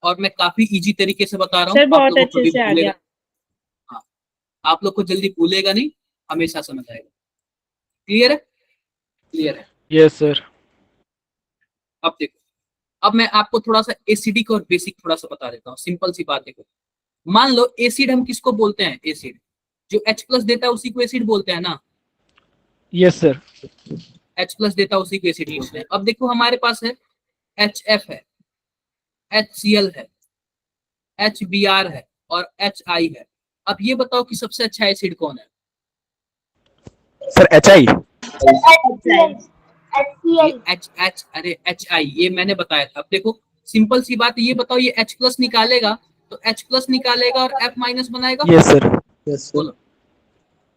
और मैं काफी इजी तरीके से बता रहा सर हूँ, आप बहुत लोगों को अच्छे कभी से आ भूलेगा, गया। हाँ, आप लोग को जल्दी भूलेगा नहीं, हमेशा समझ आएगा। क्लियर है? क्लियर है। Yes sir. अब देखो, अब मैं आपको थोड़ा सा एसिडिक और बेसिक थोड़ा सा बता देता हूँ। सिंपल सी बात देखो, मान लो एसिड हम किसको बोलते हैं? एसिड जो H प्लस देता है उसी को एसिड बोलते हैं ना। Yes sir. H प्लस देता है उसी को एसिड बोलते हैं। अब देखो हमारे पास है HF है, HCl है, HBr है और HI है। अब ये बताओ कि सबसे अच्छा एसिड कौन है? Sir HI। ये H अरे HI ये मैंने बताया था। अब देखो सिंपल सी बात, ये बताओ ये H प्लस निकालेगा तो H प्लस निकालेगा और F माइनस बनाएगा। Yes sir. बोलो,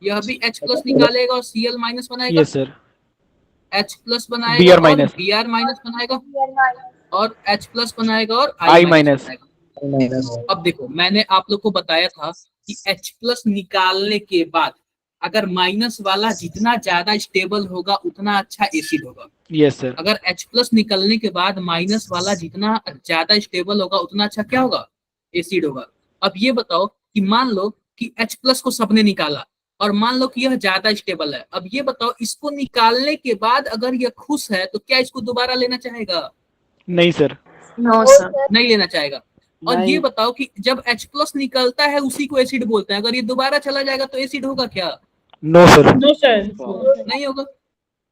यह भी H प्लस निकालेगा और Cl माइनस बनाएगा। Yes sir. H प्लस बनाएगा Br और माइनस। Br माइनस बनाएगा और H प्लस बनाएगा और I I माइनस माइनस। बनाएगा। अब देखो मैंने आप लोग को बताया था कि H प्लस निकालने के बाद अगर माइनस वाला जितना ज्यादा स्टेबल होगा उतना अच्छा एसिड होगा। Yes sir. अगर H प्लस निकलने के बाद माइनस वाला जितना ज्यादा स्टेबल होगा उतना अच्छा क्या होगा? एसिड होगा। अब ये बताओ कि मान लो कि H प्लस को सबने निकाला और मान लो कि यह ज्यादा स्टेबल है। अब ये बताओ इसको निकालने के बाद अगर यह खुश है तो क्या इसको दोबारा लेना चाहेगा? नहीं सर। No sir. नहीं लेना चाहेगा। और नहीं। ये बताओ कि जब H प्लस निकलता है उसी को एसिड बोलते हैं, अगर ये दोबारा चला जाएगा तो एसिड होगा क्या? No sir. No sir. नहीं होगा।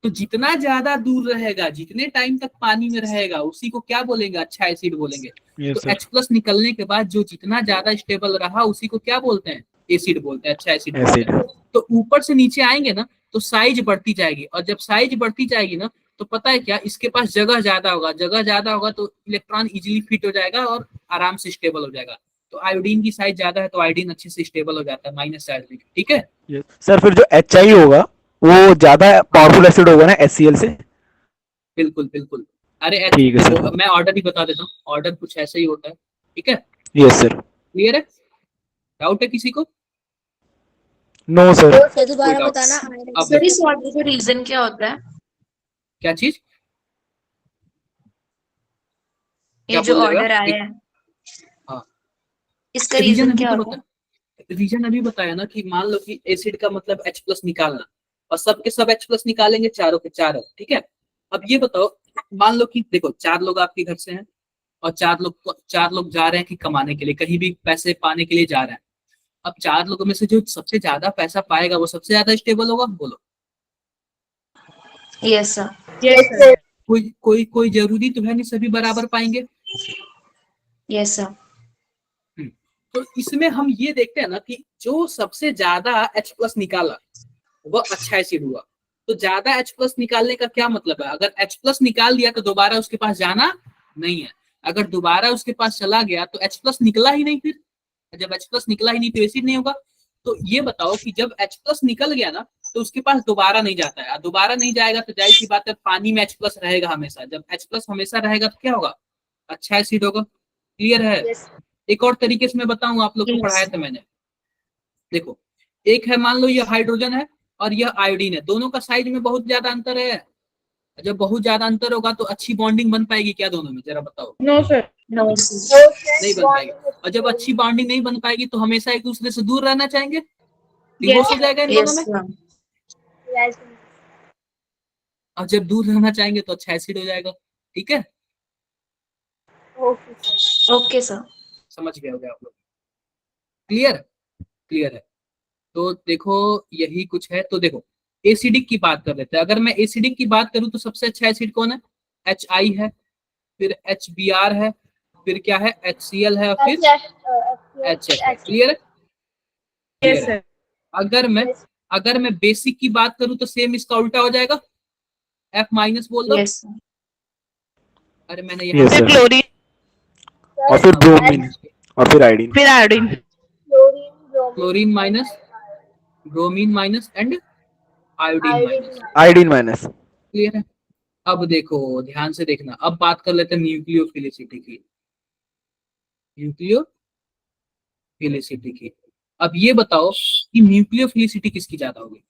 तो जितना ज्यादा दूर रहेगा, जितने टाइम तक पानी में रहेगा उसी को क्या बोलेंगे? अच्छा एसिड बोलेंगे। यस तो सर। H प्लस निकलने के बाद जो जितना ज्यादा स्टेबल रहा उसी को क्या बोलते हैं? एसिड बोलते हैं, अच्छा एसिड बोलते एसिड। हैं। तो ऊपर से नीचे आएंगे ना तो साइज बढ़ती जाएगी, और जब साइज बढ़ती जाएगी ना तो पता है क्या, इसके पास जगह ज्यादा होगा। जगह ज्यादा होगा तो इलेक्ट्रॉन इजीली फिट हो जाएगा और आराम से स्टेबल हो जाएगा। तो आयोडीन की साइज ज्यादा है तो आयोडीन अच्छे से स्टेबल हो जाता है माइनस चार्ज में। ठीक है? Yes sir. फिर जो HI होगा वो ज्यादा पावरफुल एसिड होगा ना HCl से। बिल्कुल बिल्कुल। अरे ठीक है देखो सर। मैं ऑर्डर ही बता देता हूँ, ऑर्डर कुछ ऐसे ही होता है। ठीक है? Yes sir. क्लियर है? डाउट है किसी को? No sir. सर दोबारा doubt बताना। अब सर देखो इस ऑर्डर का रीजन क्या होता है? क्या चीज, ये क्या जो बोल रहे हो ऑर्डर आप? आया है हाँ, इसका रीजन रीजन अभी क्या तो होता है? बता, रीजन अभी बताया ना कि मान लो कि एसिड का मतलब H प्लस निकालना, और सबके सब H प्लस निकालेंगे, चारों के चारों। ठीक है? अब ये बताओ, मान लो कि देखो 4 लोग आपके घर से हैं और 4 लोग जा रहे हैं कि कमाने के लिए, कहीं भी पैसे पाने के लिए जा रहे हैं। अब 4 लोगों में से जो सबसे ज्यादा पैसा पाएगा वो सबसे ज्यादा स्टेबल होगा। बोलो, यस सर। Yes sir. कोई कोई कोई जरूरी तो है नहीं सभी बराबर पाएंगे। Yes sir. तो इसमें हम ये देखते हैं ना कि जो सबसे ज्यादा H प्लस निकाला वह अच्छा एसिड हुआ। तो ज्यादा H प्लस निकालने का क्या मतलब है? अगर H प्लस निकाल दिया तो दोबारा उसके पास जाना नहीं है। अगर दोबारा उसके पास चला गया तो H प्लस निकला ही नहीं। फिर जब H प्लस निकला ही नहीं तो एसिड नहीं होगा। तो ये बताओ कि जब H प्लस निकल गया ना तो उसके पास दोबारा नहीं जाता है। दोबारा नहीं जाएगा तो जाहिर सी बात है पानी में H प्लस रहेगा हमेशा। जब H प्लस हमेशा रहेगा तो क्या होगा? अच्छा एसिड होगा। क्लियर है? एक और तरीके से मैं बताऊं, आप लोग को पढ़ाया था मैंने। देखो, एक है मान लो ये हाइड्रोजन है और यह आयोडीन है, दोनों का साइज में बहुत ज्यादा अंतर है। जब बहुत ज्यादा अंतर होगा तो अच्छी बॉन्डिंग बन पाएगी क्या दोनों में? जरा बताओ। No sir. No sir. नहीं बन पाएगी। और जब अच्छी बॉन्डिंग नहीं बन पाएगी तो हमेशा एक दूसरे से दूर रहना चाहेंगे, डिवोर्स हो जाएगा इन दोनों यस में। सर। और जब दूर रहना चाहेंगे तो अच्छा एसिड हो जाएगा। ठीक है? Okay sir. समझ गए होगे आप लोग? क्लियर? क्लियर है। तो देखो यही कुछ है। तो देखो एसिडिक की बात कर लेते हैं। अगर मैं एसिडिक की बात करूं तो सबसे अच्छा एसिड कौन है? HI है, फिर HBr है, फिर क्या है? HCl है और फिर HF है। क्लियर है? यस क्लियर है। सर। अगर मैं बेसिक की बात करूं तो सेम इसका उल्टा हो जाएगा। F माइनस बोल दो। Yes sir. अरे मैंने यस यहाँ सर। क्लोरीन और फिर ब्रोमीन और फिर आयोडीन। फिर iodine. Chlorine minus, bromine minus and iodine minus. Iodine minus. Clear है? अब देखो ध्यान से देखना, अब बात कर लेते हैं न्यूक्लियोफिलिसिटी की। न्यूक्लियोफिलिसिटी की। अब ये बताओ कि न्यूक्लियोफिलिसिटी किसकी ज्यादा होगी?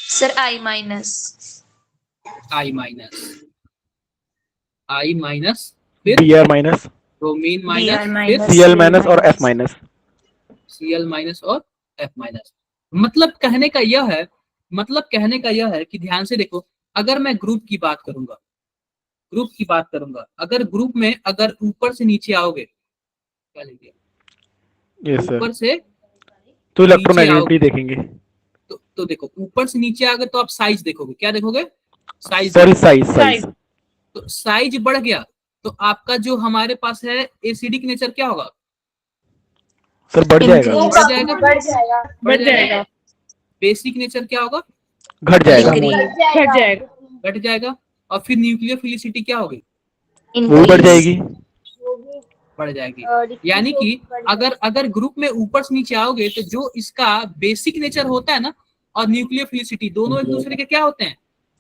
Sir I minus. I minus, फिर Br minus. Bromine Br minus फिर minus Cl माइनस और F माइनस। Cl माइनस और F माइनस। मतलब कहने का यह है कि ध्यान से देखो, अगर मैं ग्रुप की बात करूंगा, अगर ग्रुप में अगर ऊपर से नीचे आओगे, क्या लिख यस सर, ऊपर से तो नीचे इलेक्ट्रोनेगेटिविटी आओगे देखेंगे। तो देखो, ऊपर से नीचे आओगे तो आप साइज देखोगे, क्या देखोगे? साइज सॉरी, देखोगे। साइज। तो साइज बढ़ गया तो आपका जो हमारे पास है एसिडिक नेचर क्या होगा? सर बढ़ जाएगा, increase, बढ़ जाएगा। बढ़ जाएगा। बढ़ जाएगा। बेसिक नेचर क्या होगा? घट जाएगा, decrease, घट जाएगा। घट जाएगा। और फिर न्यूक्लियोफिलिसिटी क्या होगी? वो भी बढ़ increase, जाएगी। वो भी बढ़ जाएगी। decrease यानी कि बढ़ जाएगा। अगर ग्रुप में ऊपर से नीचे आओगे तो जो इसका बेसिक नेचर होता है ना और न्यूक्लियोफिलिसिटी दोनों एक दूसरे के क्या होते हैं?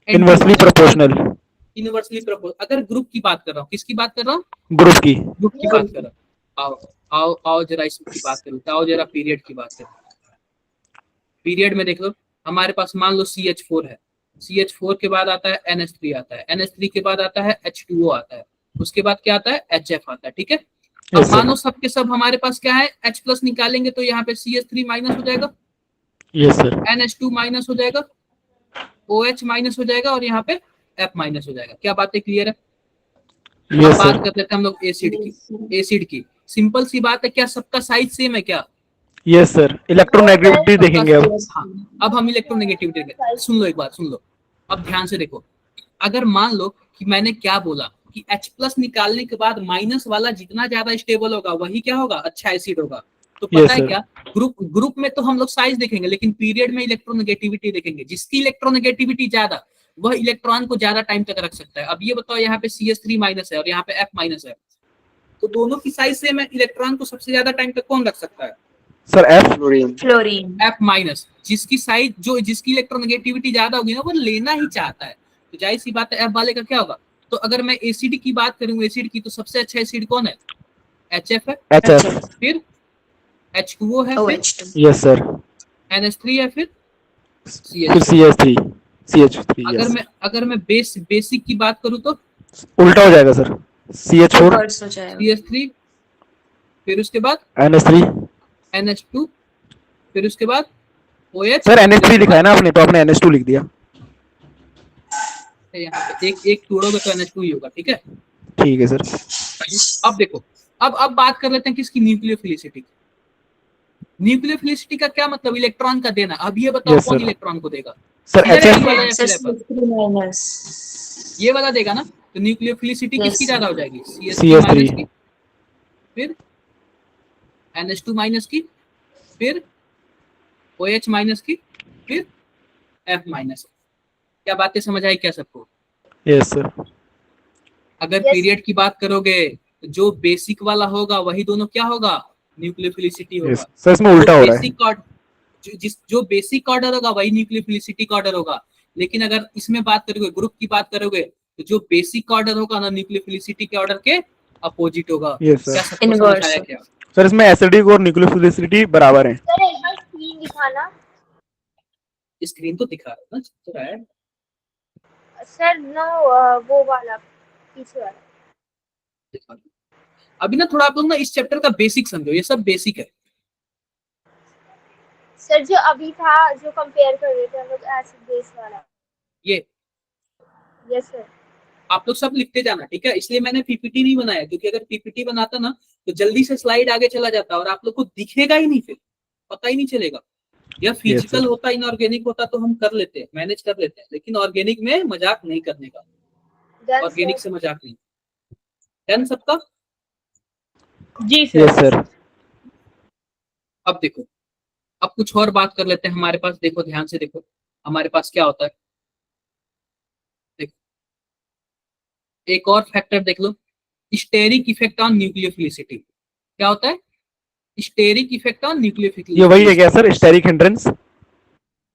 Inversely proportional. Inversely proportional. अगर ग्रुप की बात कर रहा हूँ, किसकी बात कर रहा हूँ? ग्रुप की। ग्रुप की बात कर रहा हूँ। आओ जरा इसकी बात करूँ, आओ जरा पीरियड की बात करें। पीरियड में देख लो, हमारे पास मान लो CH4 है, CH4 के बाद आता है NH3 आता है, NH3 के बाद आता है H2O आता है, उसके बाद क्या आता है? HF आता है, ठीक है। अब Yes, sir. मानो सब के सब हमारे पास क्या है? H प्लस निकालेंगे तो यहाँ पे CH3 माइनस हो जाएगा, यस सर, NH2 माइनस हो जाएगा, OH माइनस हो जाएगा और यहाँ पे F माइनस हो जाएगा। क्या बातें क्लियर है? अब यस बात सर, करते थे हम लोग एसिड की। सिंपल सी बात है, क्या सबका साइज सेम है क्या? Yes sir. इलेक्ट्रोनेगेटिविटी देखेंगे अब। हाँ, अब हम इलेक्ट्रोनेगेटिविटी देखेंगे। सुन लो एक बात, सुन लो, अब ध्यान से देखो। अगर मान लो कि मैंने क्या बोला कि H प्लस निकालने के बाद माइनस वाला जितना ज्यादा स्टेबल होगा वही क्या होगा? अच्छा एसिड होगा। तो पता Yes, है sir. क्या, ग्रुप में तो हम लोग साइज देखेंगे, लेकिन पीरियड में इलेक्ट्रोनेगेटिविटी देखेंगे। जिसकी इलेक्ट्रोनेगेटिविटी ज्यादा, वह इलेक्ट्रॉन को ज्यादा टाइम तक रख सकता है। अब ये बताओ, यहाँ पे CH3 माइनस है और यहाँ पे F माइनस है, तो दोनों की साइज सेम है, इलेक्ट्रॉन को सबसे ज्यादा टाइम तक कौन रख सकता है? Sir F। Fluorine. fluorine, F minus. जिसकी साइज जिसकी इलेक्ट्रोनेगेटिविटी ज्यादा होगी ना, वो लेना ही चाहता है, तो जाहिर सी बात है F वाले का क्या होगा? तो अगर मैं एसिड की बात करूं, एसिड की, तो सबसे अच्छा एसिड कौन है? HF है, HF। फिर H2O है, फिर OH2, यस सर। NH3 है, फिर फिर CH3। CH3 yes. अगर मैं बेसिक की बात करूं तो उल्टा हो जाएगा सर। CH4 reverse हो जाएगा, CH3, फिर उसके बाद NH3। NH2, फिर उसके बाद OH। सर NH3 लिखा है ना आपने, तो आपने NH2 लिख दिया। यहाँ पे एक तोड़ोगे तो NH2 ही होगा, ठीक है। ठीक है सर। अब देखो, अब बात कर लेते हैं किसकी? न्यूक्लियोफिलिसिटी। न्यूक्लियोफिलिसिटी का क्या मतलब? इलेक्ट्रॉन का देना। अब ये बताओ, Yes, कौन sir. इलेक्ट्रॉन को देगा? सर इधर HF। ये वाला या sir फिर F? CH3 minus, ये वाला देगा ना, तो न्यूक्लियोफिलिसिटी Yes, किसकी sir. ज्यादा हो जाएगी? CH3 CH3। माइनस की, फिर NH2 माइनस की, फिर OH माइनस की, फिर F माइनस। क्या बातें समझ आई क्या सबको? Yes sir. अगर Yes. पीरियड की बात करोगे तो जो बेसिक वाला होगा वही दोनों क्या होगा? न्यूक्लियोफिलिसिटी होगा। यस सर, इसमें उल्टा हो रहा है। बेसिक ऑर्डर, जो बेसिक ऑर्डर होगा वही न्यूक्लियोफिलिसिटी का ऑर्डर होगा। लेकिन अगर इसमें बात करोगे, ग्रुप की बात करोगे, तो जो बेसिक ऑर्डर होगा ना, न्यूक्लियोफिलिसिटी के ऑर्डर के अपोजिट होगा। Yes, sir. क्या सबको समझ Inverse. आया क्या? सर इसमें एसिडिक और न्यूक्लियोफिलिसिटी बराबर है। सर एक बार स्क्रीन दिखाना। स्क्रीन तो दिखा रहा है ना, तो रहा है। सर नो, वो वाला पीछे वाला। दिखा दो। अभी ना थोड़ा आप लोग ना इस चैप्टर का बेसिक समझो, ये सब बेसिक है। सर जो अभी था, जो कंपेयर कर रहे थे हम लोग, एसिड बेस वाला। ये यस सर। आप लोग सब लिखते जाना, ठीक है। इसलिए मैंने पीपीटी नहीं बनाया, क्योंकि अगर पीपीटी बनाता ना तो जल्दी से स्लाइड आगे चला जाता और आप लोग को दिखेगा ही नहीं, फिर पता ही नहीं चलेगा। या फिजिकल sir. होता, इनऑर्गेनिक होता तो हम कर लेते हैं, मैनेज कर लेते हैं, लेकिन ऑर्गेनिक में मजाक नहीं करने का। Done organic sir. से मजाक नहीं। डन सबका? जी सर। Yes sir. अब देखो, अब कुछ और बात कर लेते हैं। हमारे पास देखो, ध्यान से देखो, हमारे पास क्या होता है। देखो, एक और फैक्टर देख लो, स्टेरिक इफेक्ट ऑन न्यूक्लियोफिलिसिटी। क्या होता है? Steric effect on nucleophilicity. ये वही है क्या सर, स्टेरिक हिंड्रेंस?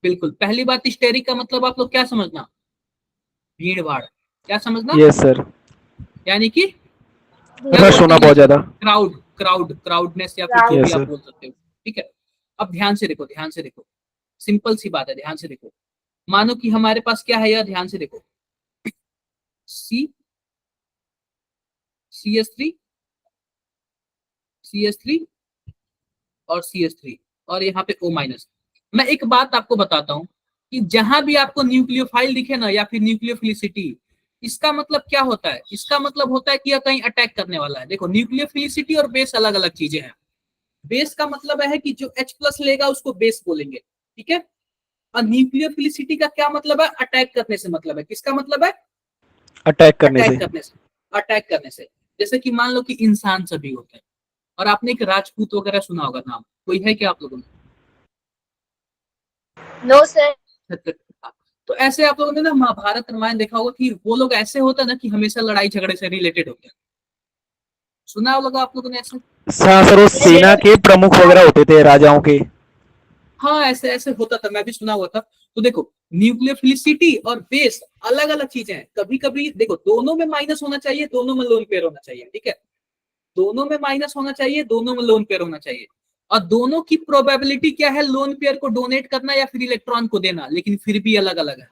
बिल्कुल। पहली बात, स्टेरिक का मतलब आप लोग क्या समझना? भीड़ भाड़। क्या समझना? Yes sir. यानी कि रश होना बहुत ज्यादा। क्राउडनेस या फिर जो Yes, भी आप sir. बोल सकते हो, ठीक है। अब ध्यान से देखो, ध्यान से देखो, सिंपल सी बात है, ध्यान से देखो। मानो कि हमारे पास क्या है यार, ध्यान से देखो, CH3 CH3 और CH3 और यहाँ पे O माइनस। मैं एक बात आपको बताता हूँ कि जहां भी आपको न्यूक्लियोफाइल दिखे ना या फिर न्यूक्लियोफिलिसिटी, इसका मतलब क्या होता है? इसका मतलब होता है कि यह कहीं अटैक करने वाला है। देखो न्यूक्लियोफिलिसिटी और बेस अलग अलग चीजें हैं। बेस का मतलब है कि जो H+ लेगा उसको बेस बोलेंगे, ठीक है। और न्यूक्लियोफिलिसिटी का क्या मतलब है? अटैक करने से मतलब है। किसका मतलब है? अटैक करने अटैक से। करने से। अटैक करने से। जैसे कि मान लो कि इंसान सभी होते हैं, और आपने एक राजपूत वगैरह सुना होगा नाम, कोई है क्या आप लोगों ने? No sir. तो ऐसे आप लोगों ने ना महाभारत रामायण देखा होगा कि वो लोग ऐसे होता है ना कि हमेशा लड़ाई झगड़े से रिलेटेड होते हैं। सुना होगा आप लोगों ने ऐसे? हाँ सर, वो सेना के प्रमुख वगैरह होते थे, राजाओं के। हाँ ऐसे ऐसे होता था, मैं भी सुना हुआ था। तो देखो न्यूक्लियोफिलिसिटी और बेस अलग अलग चीजें हैं। कभी कभी देखो दोनों में माइनस होना चाहिए, दोनों में लोन पेयर होना चाहिए, ठीक है। दोनों में माइनस होना चाहिए, दोनों में लोन पेयर होना चाहिए। और दोनों की प्रोबेबिलिटी क्या है? लोन पेयर को डोनेट करना या फिर इलेक्ट्रॉन को देना, लेकिन फिर भी अलग अलग है।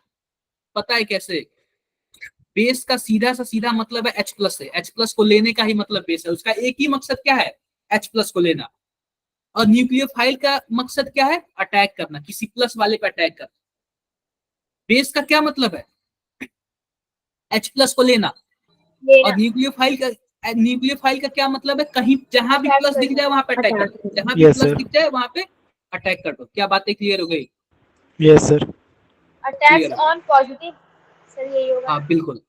पता है कैसे? बेस का सीधा सा सीधा मतलब है H+ से। H+ को लेने का ही मतलब बेस है। उसका एक ही मकसद क्या है? H+ को लेना। और न्यूक्लियोफाइल का मकसद क्या है? अटैक करना, किसी प्लस वाले पे अटैक करना। बेस का क्या मतलब है? H+ को लेना। और न्यूक्लियोफाइल का क्या मतलब है? कहीं जहां भी प्लस दिख जाए वहां पे अटैक कर दो, जहां भी Yes, प्लस sir. दिख जाए वहां पे अटैक कर दो। क्या बातें क्लियर हो गई? Yes sir. Attacks on positive, sir यही होगा। हाँ बिल्कुल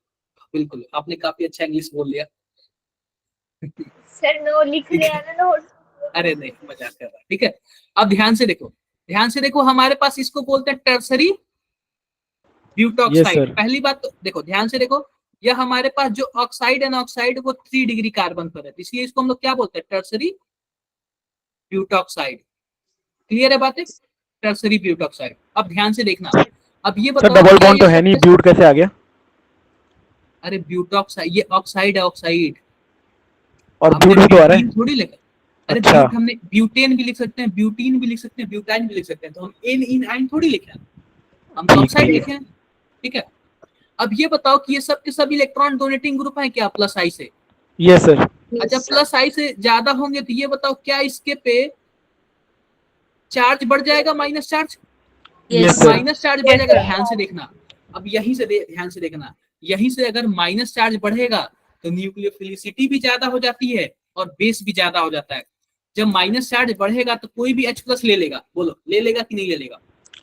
बिल्कुल, आपने काफी अच्छा इंग्लिश बोल लिया। सर नो लिख रहे हैं ना नोट। अरे नहीं, मजाक कर रहा, ठीक है। अब ध्यान से देखो, ध्यान से देखो, हमारे पास इसको बोलते हैं टर्सरी ब्यूटॉक्साइड। sir. पहली बात तो देखो, ध्यान से देखो, यह हमारे पास जो ऑक्साइड है ना, ऑक्साइड वो 3 डिग्री कार्बन पर है, इसलिए इसको हम लोग क्या बोलते हैं? Tertiary butoxide. क्लियर है बातें? Tertiary butoxide. अब ध्यान से देखना, अब ये सर बताओ डबल क्या बॉन्ड ये तो है नहीं, सबसे, ब्यूट कैसे आ गया? अरे ब्यूटॉक्साइड ये ऑक्साइड है, ऑक्साइड। और हमने ब्यूट भी तो आ रहा ब्यूटीन है। थोड़ी लिखा। अरे अच्छा। ब्यूट हमने ब्यूटेन भी लिख सकते हैं, ब्यूटीन भी लिख सकते हैं, ब्यूटाइन भी लिख सकते हैं। तो हम एन इन आइन थोड़ी लिखे हैं, हम तो ठीक ऑक्साइड ठीक लिखे हैं, ठीक है। अब ये बताओ कि ये सब के सब इलेक्ट्रॉन डोनेटिंग ग्रुप है क्या प्लस आई से? Yes sir. अच्छा प्लस आई से ज्यादा होंगे तो ये बताओ क्या इसके पे चार्ज बढ़ जाएगा, माइनस चार्ज? यस जब सर। माइनस चार्ज बढ़ जाएगा, ध्यान से देखना, अब यहीं से ध्यान से देखना, यहीं से अगर माइनस चार्ज बढ़ेगा तो न्यूक्लियोफिलिसिटी भी ज्यादा हो जाती है और बेस भी ज्यादा हो जाता है। जब माइनस चार्ज बढ़ेगा तो कोई भी H+ ले लेगा, बोलो ले लेगा कि नहीं ले लेगा?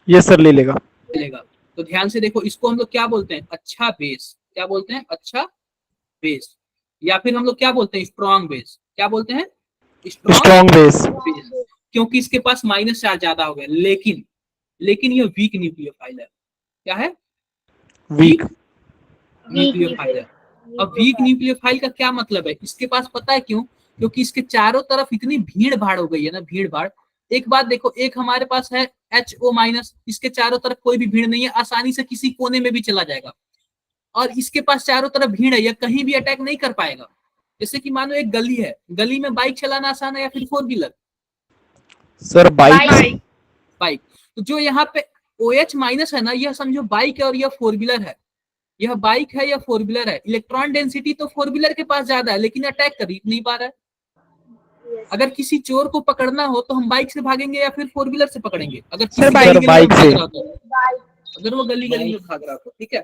यस सर, ले लेगा। ले लेगा। तो ध्यान से देखो, इसको हम लोग क्या बोलते हैं? अच्छा बेस। क्या बोलते हैं? अच्छा बेस। या फिर हम लोग क्या बोलते हैं? Strong base. क्या बोलते हैं? Strong base. बेस। क्योंकि इसके पास माइनस चार्ज ज्यादा हो गया, लेकिन ये वीक न्यूक्लियोफाइल है। क्या है? वीक। न्यूक्लियोफाइल है। अब वीक न्यूक्लियोफाइल का क्या मतलब है? इसके पास पता है क्यों? क्योंकि इसके चारों तरफ इतनी भीड़ भाड़ हो गई है ना, भीड़ भाड़। एक बात देखो, एक हमारे पास है HO-, इसके चारों तरफ कोई भी भीड़ नहीं है, आसानी से किसी कोने में भी चला जाएगा। और इसके पास चारों तरफ भीड़ है, यह कहीं भी अटैक नहीं कर पाएगा। जैसे कि मानो एक गली है, गली में बाइक चलाना आसान है या फिर 4 व्हीलर? Sir bike. बाइक। तो जो यहाँ पे OH- है ना, यह समझो बाइक है और यह 4 व्हीलर है। यह बाइक है या 4 व्हीलर है। इलेक्ट्रॉन डेंसिटी तो 4 व्हीलर के पास ज्यादा है, लेकिन अटैक कर नहीं पा रहा है। अगर किसी चोर को पकड़ना हो तो हम बाइक से भागेंगे या फिर 4 व्हीलर से पकड़ेंगे? अगर किसी गली बाइक में से। भाग रहा हो तो, अगर वो गली में भाग रहा हो, ठीक है।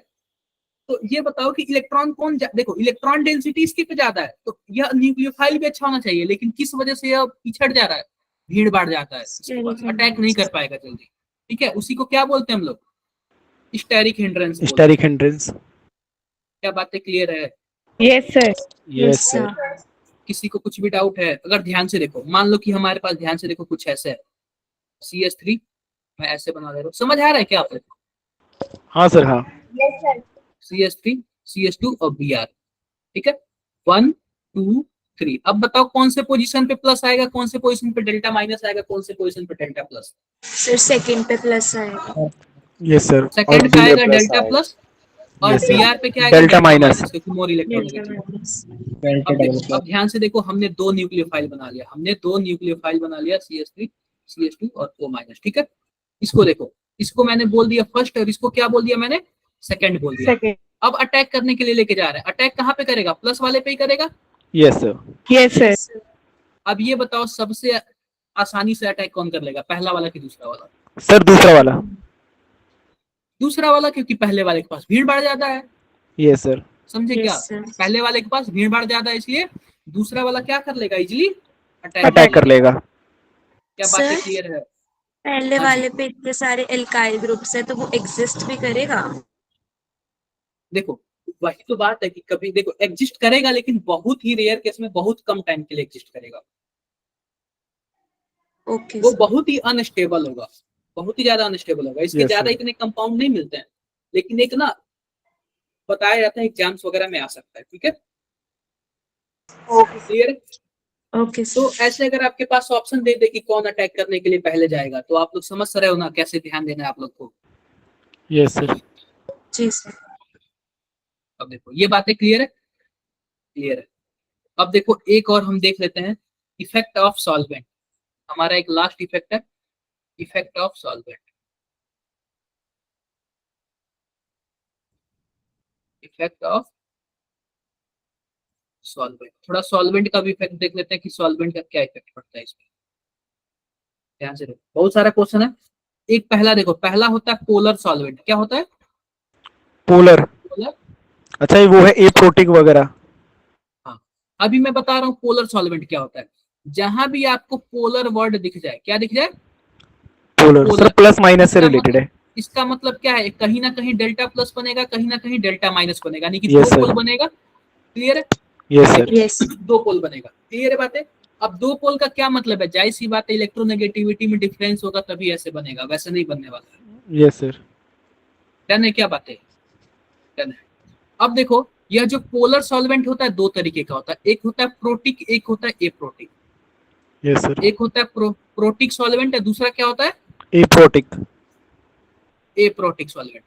तो ये बताओ कि इलेक्ट्रॉन देखो इलेक्ट्रॉन डेंसिटी इसके पे ज्यादा है, तो यह न्यूक्लियोफाइल भी अच्छा होना चाहिए, लेकिन किस वजह से यह पिछड़ जा रहा है? भीड़ बाढ़ जाता है, अटैक नहीं कर पाएगा जल्दी, ठीक है। उसी को क्या बोलते हैं हम लोग? स्टेरिक हिंड्रेंस बोलते हैं। Steric hindrance. क्या बातें क्लियर है? Yes sir. Yes sir. किसी को कुछ भी डाउट है? अगर ध्यान से देखो, मान लो कि हमारे पास, ध्यान से देखो, कुछ ऐसे है CH3, मैं ऐसे बना दे रहा हूँ, समझ आ रहा है क्या आपको? हाँ सर, हाँ। Yes sir. CH3 CH2 और Br, ठीक है। 1 2 3। अब बताओ कौन से पोजीशन पे प्लस आएगा, कौन से पोजीशन पे डेल्टा माइनस आएगा, कौन से पोजीशन पे डेल्टा प्लस? सर सेकंड पे प्लस आएगा। Yes sir. सेकंड पे आएगा डेल्टा प्लस, और Yes, sir. Br पे क्या आएगा? Delta minus. क्योंकि मोर इलेक्ट्रॉन। अब देखो, अब ध्यान से देखो, हमने 2 न्यूक्लियोफाइल बना लिया, CH3 CH2 और O-, ठीक है। इसको देखो, इसको मैंने बोल दिया फर्स्ट और इसको क्या बोल दिया मैंने? सेकंड बोल दिया। सेकंड। अब अटैक करने के लिए लेके जा रहा है, अटैक कहाँ पे करेगा? प्लस वाले पे ही करेगा। Yes sir. Yes sir. अब ये बताओ सबसे आसानी से अटैक कौन कर लेगा, पहला वाला कि दूसरा वाला? सर दूसरा वाला। दूसरा वाला, क्योंकि पहले वाले के पास भीड़ बढ़ जाता है। ये सर। समझे क्या? Yes sir. पहले वाले के पास भीड़ बढ़ जाता है, इसलिए दूसरा वाला क्या कर लेगा, इजिली अटैक कर लेगा। क्या बातें सर, क्लियर है? पहले हाँ जी। वाले पे इतने सारे एल्काइल ग्रुप्स है तो वो एग्जिस्ट भी करेगा? देखो वही तो बात है कि कभी देखो एग्जिस्ट करेगा, लेकिन बहुत ही रेयर केस में बहुत कम टाइम के लिए एग्जिस्ट करेगा। ओके वो सर। बहुत ही अनस्टेबल होगा, बहुत ही ज्यादा अनस्टेबल होगा। इसके Yes, ज्यादा sir. इतने कंपाउंड नहीं मिलते हैं, लेकिन एक ना बताया जाता है एग्जाम्स वगैरह में आ सकता है। ठीक है, क्लियर? ओके तो सर। ऐसे अगर आपके पास ऑप्शन दे दे कि कौन अटैक करने के लिए पहले जाएगा, तो आप लोग समझ रहे हो ना कैसे ध्यान देना है आप लोग को। Yes sir. जी सर। अब देखो ये बातें क्लियर है, क्लियर है। अब देखो एक और हम देख लेते हैं, इफेक्ट ऑफ सॉल्वेंट। हमारा एक लास्ट इफेक्ट है, effect of solvent. Effect of solvent, थोड़ा सॉल्वेंट का भी इफेक्ट देख लेते हैं कि सॉल्वेंट का क्या इफेक्ट पड़ता है इसमें। ध्यान से देखो, बहुत सारा क्वेश्चन है। एक पहला देखो, पहला होता है पोलर सॉल्वेंट। क्या होता है पोलर? पोलर? अच्छा ये वो है एप्रोटिक वगैरह। हाँ, अभी मैं बता रहा हूँ पोलर सॉल्वेंट क्या होता है। जहां भी आपको पोलर वर्ड दिख जाए, क्या दिख जाए? Polar sir polar. Plus minus से इसका रिलेटेड है। इसका मतलब क्या है, कहीं ना कहीं डेल्टा प्लस बनेगा, कहीं ना कहीं डेल्टा माइनस बनेगा, यानी कि Yes, दो sir. पोल बनेगा। क्लियर है? Yes sir. यस। दो पोल बनेगा। क्लियर है बातें? अब दो पोल का क्या मतलब है, जाहिर सी बात है इलेक्ट्रोनेगेटिविटी में डिफरेंस होगा तभी ऐसे बनेगा, वैसे नहीं बनने वाला है। Yes sir. डन है? क्या बातें डन है? अब देखो यह जो पोलर सॉल्वेंट होता है दो तरीके का होता है, एक होता है प्रोटिक, एक होता है एप्रोटिक। Yes sir. एक होता है प्रोटिक सॉल्वेंट है, दूसरा क्या होता है एप्रोटिक। Aprotic solvent.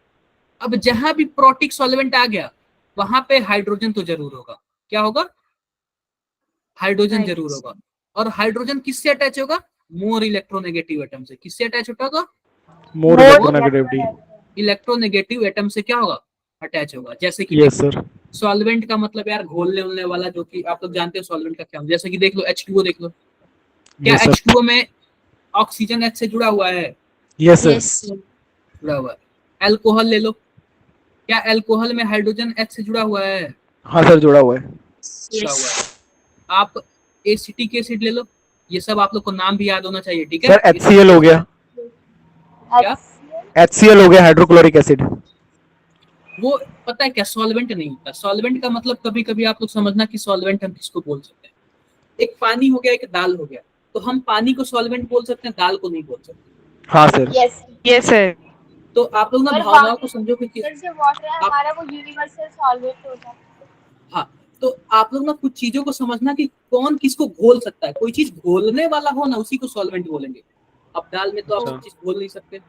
अब जहां भी प्रोटिक सॉल्वेंट आ गया वहां पे हाइड्रोजन तो जरूर होगा। क्या होगा? हाइड्रोजन जरूर होगा। और हाइड्रोजन किससे अटैच होगा? मोर इलेक्ट्रोनेगेटिव एटम से। किससे अटैच होगा? मोर इलेक्ट्रोनेगेटिविटी। इलेक्ट्रोनेगेटिव एटम से क्या होगा? अटैच होगा। जैसे कि यस सर। सॉल्वेंट का मतलब यार घोलने उलने वाला, जो कि आप लोग जानते हो सॉल्वेंट का क्या होता है। जैसे कि देख लो H2O देख लो, क्या यस सर। H2O में ऑक्सीजन H से जुड़ा हुआ है? Yes sir. यस। जुड़ा हुआ है। अल्कोहल ले लो, क्या अल्कोहल में हाइड्रोजन H से जुड़ा हुआ है? हाँ सर जुड़ा हुआ है। जुड़ा हुआ है। आप एसिटिक एसिड ले लो, ये सब आप लोग को नाम भी याद होना चाहिए। ठीक है सर HCl हो गया। क्या? HCl हो गया हाइड्रोक्लोरिक एसिड। वो पता है क्या सॉल्वेंट नहीं होता। सॉल्वेंट का मतलब कभी कभी आप लोग समझना कि सॉल्वेंट हम किसको बोल सकते हैं। एक पानी हो गया, एक दाल हो गया, तो हम पानी को सॉल्वेंट बोल सकते हैं, दाल को नहीं बोल सकते। हाँ सर। Yes yes sir. तो आप लोग ना और भावनाओं वाटर को समझो कि सर जो वाटर है हमारा वो यूनिवर्सल सॉल्वेंट होता है। हाँ, तो आप लोग ना कुछ चीजों को समझना कि कौन किसको घोल सकता है। कोई चीज घोलने वाला हो ना, उसी को सॉल्वेंट बोलेंगे। अब दाल में तो आप सब चीज घोल नहीं सकते,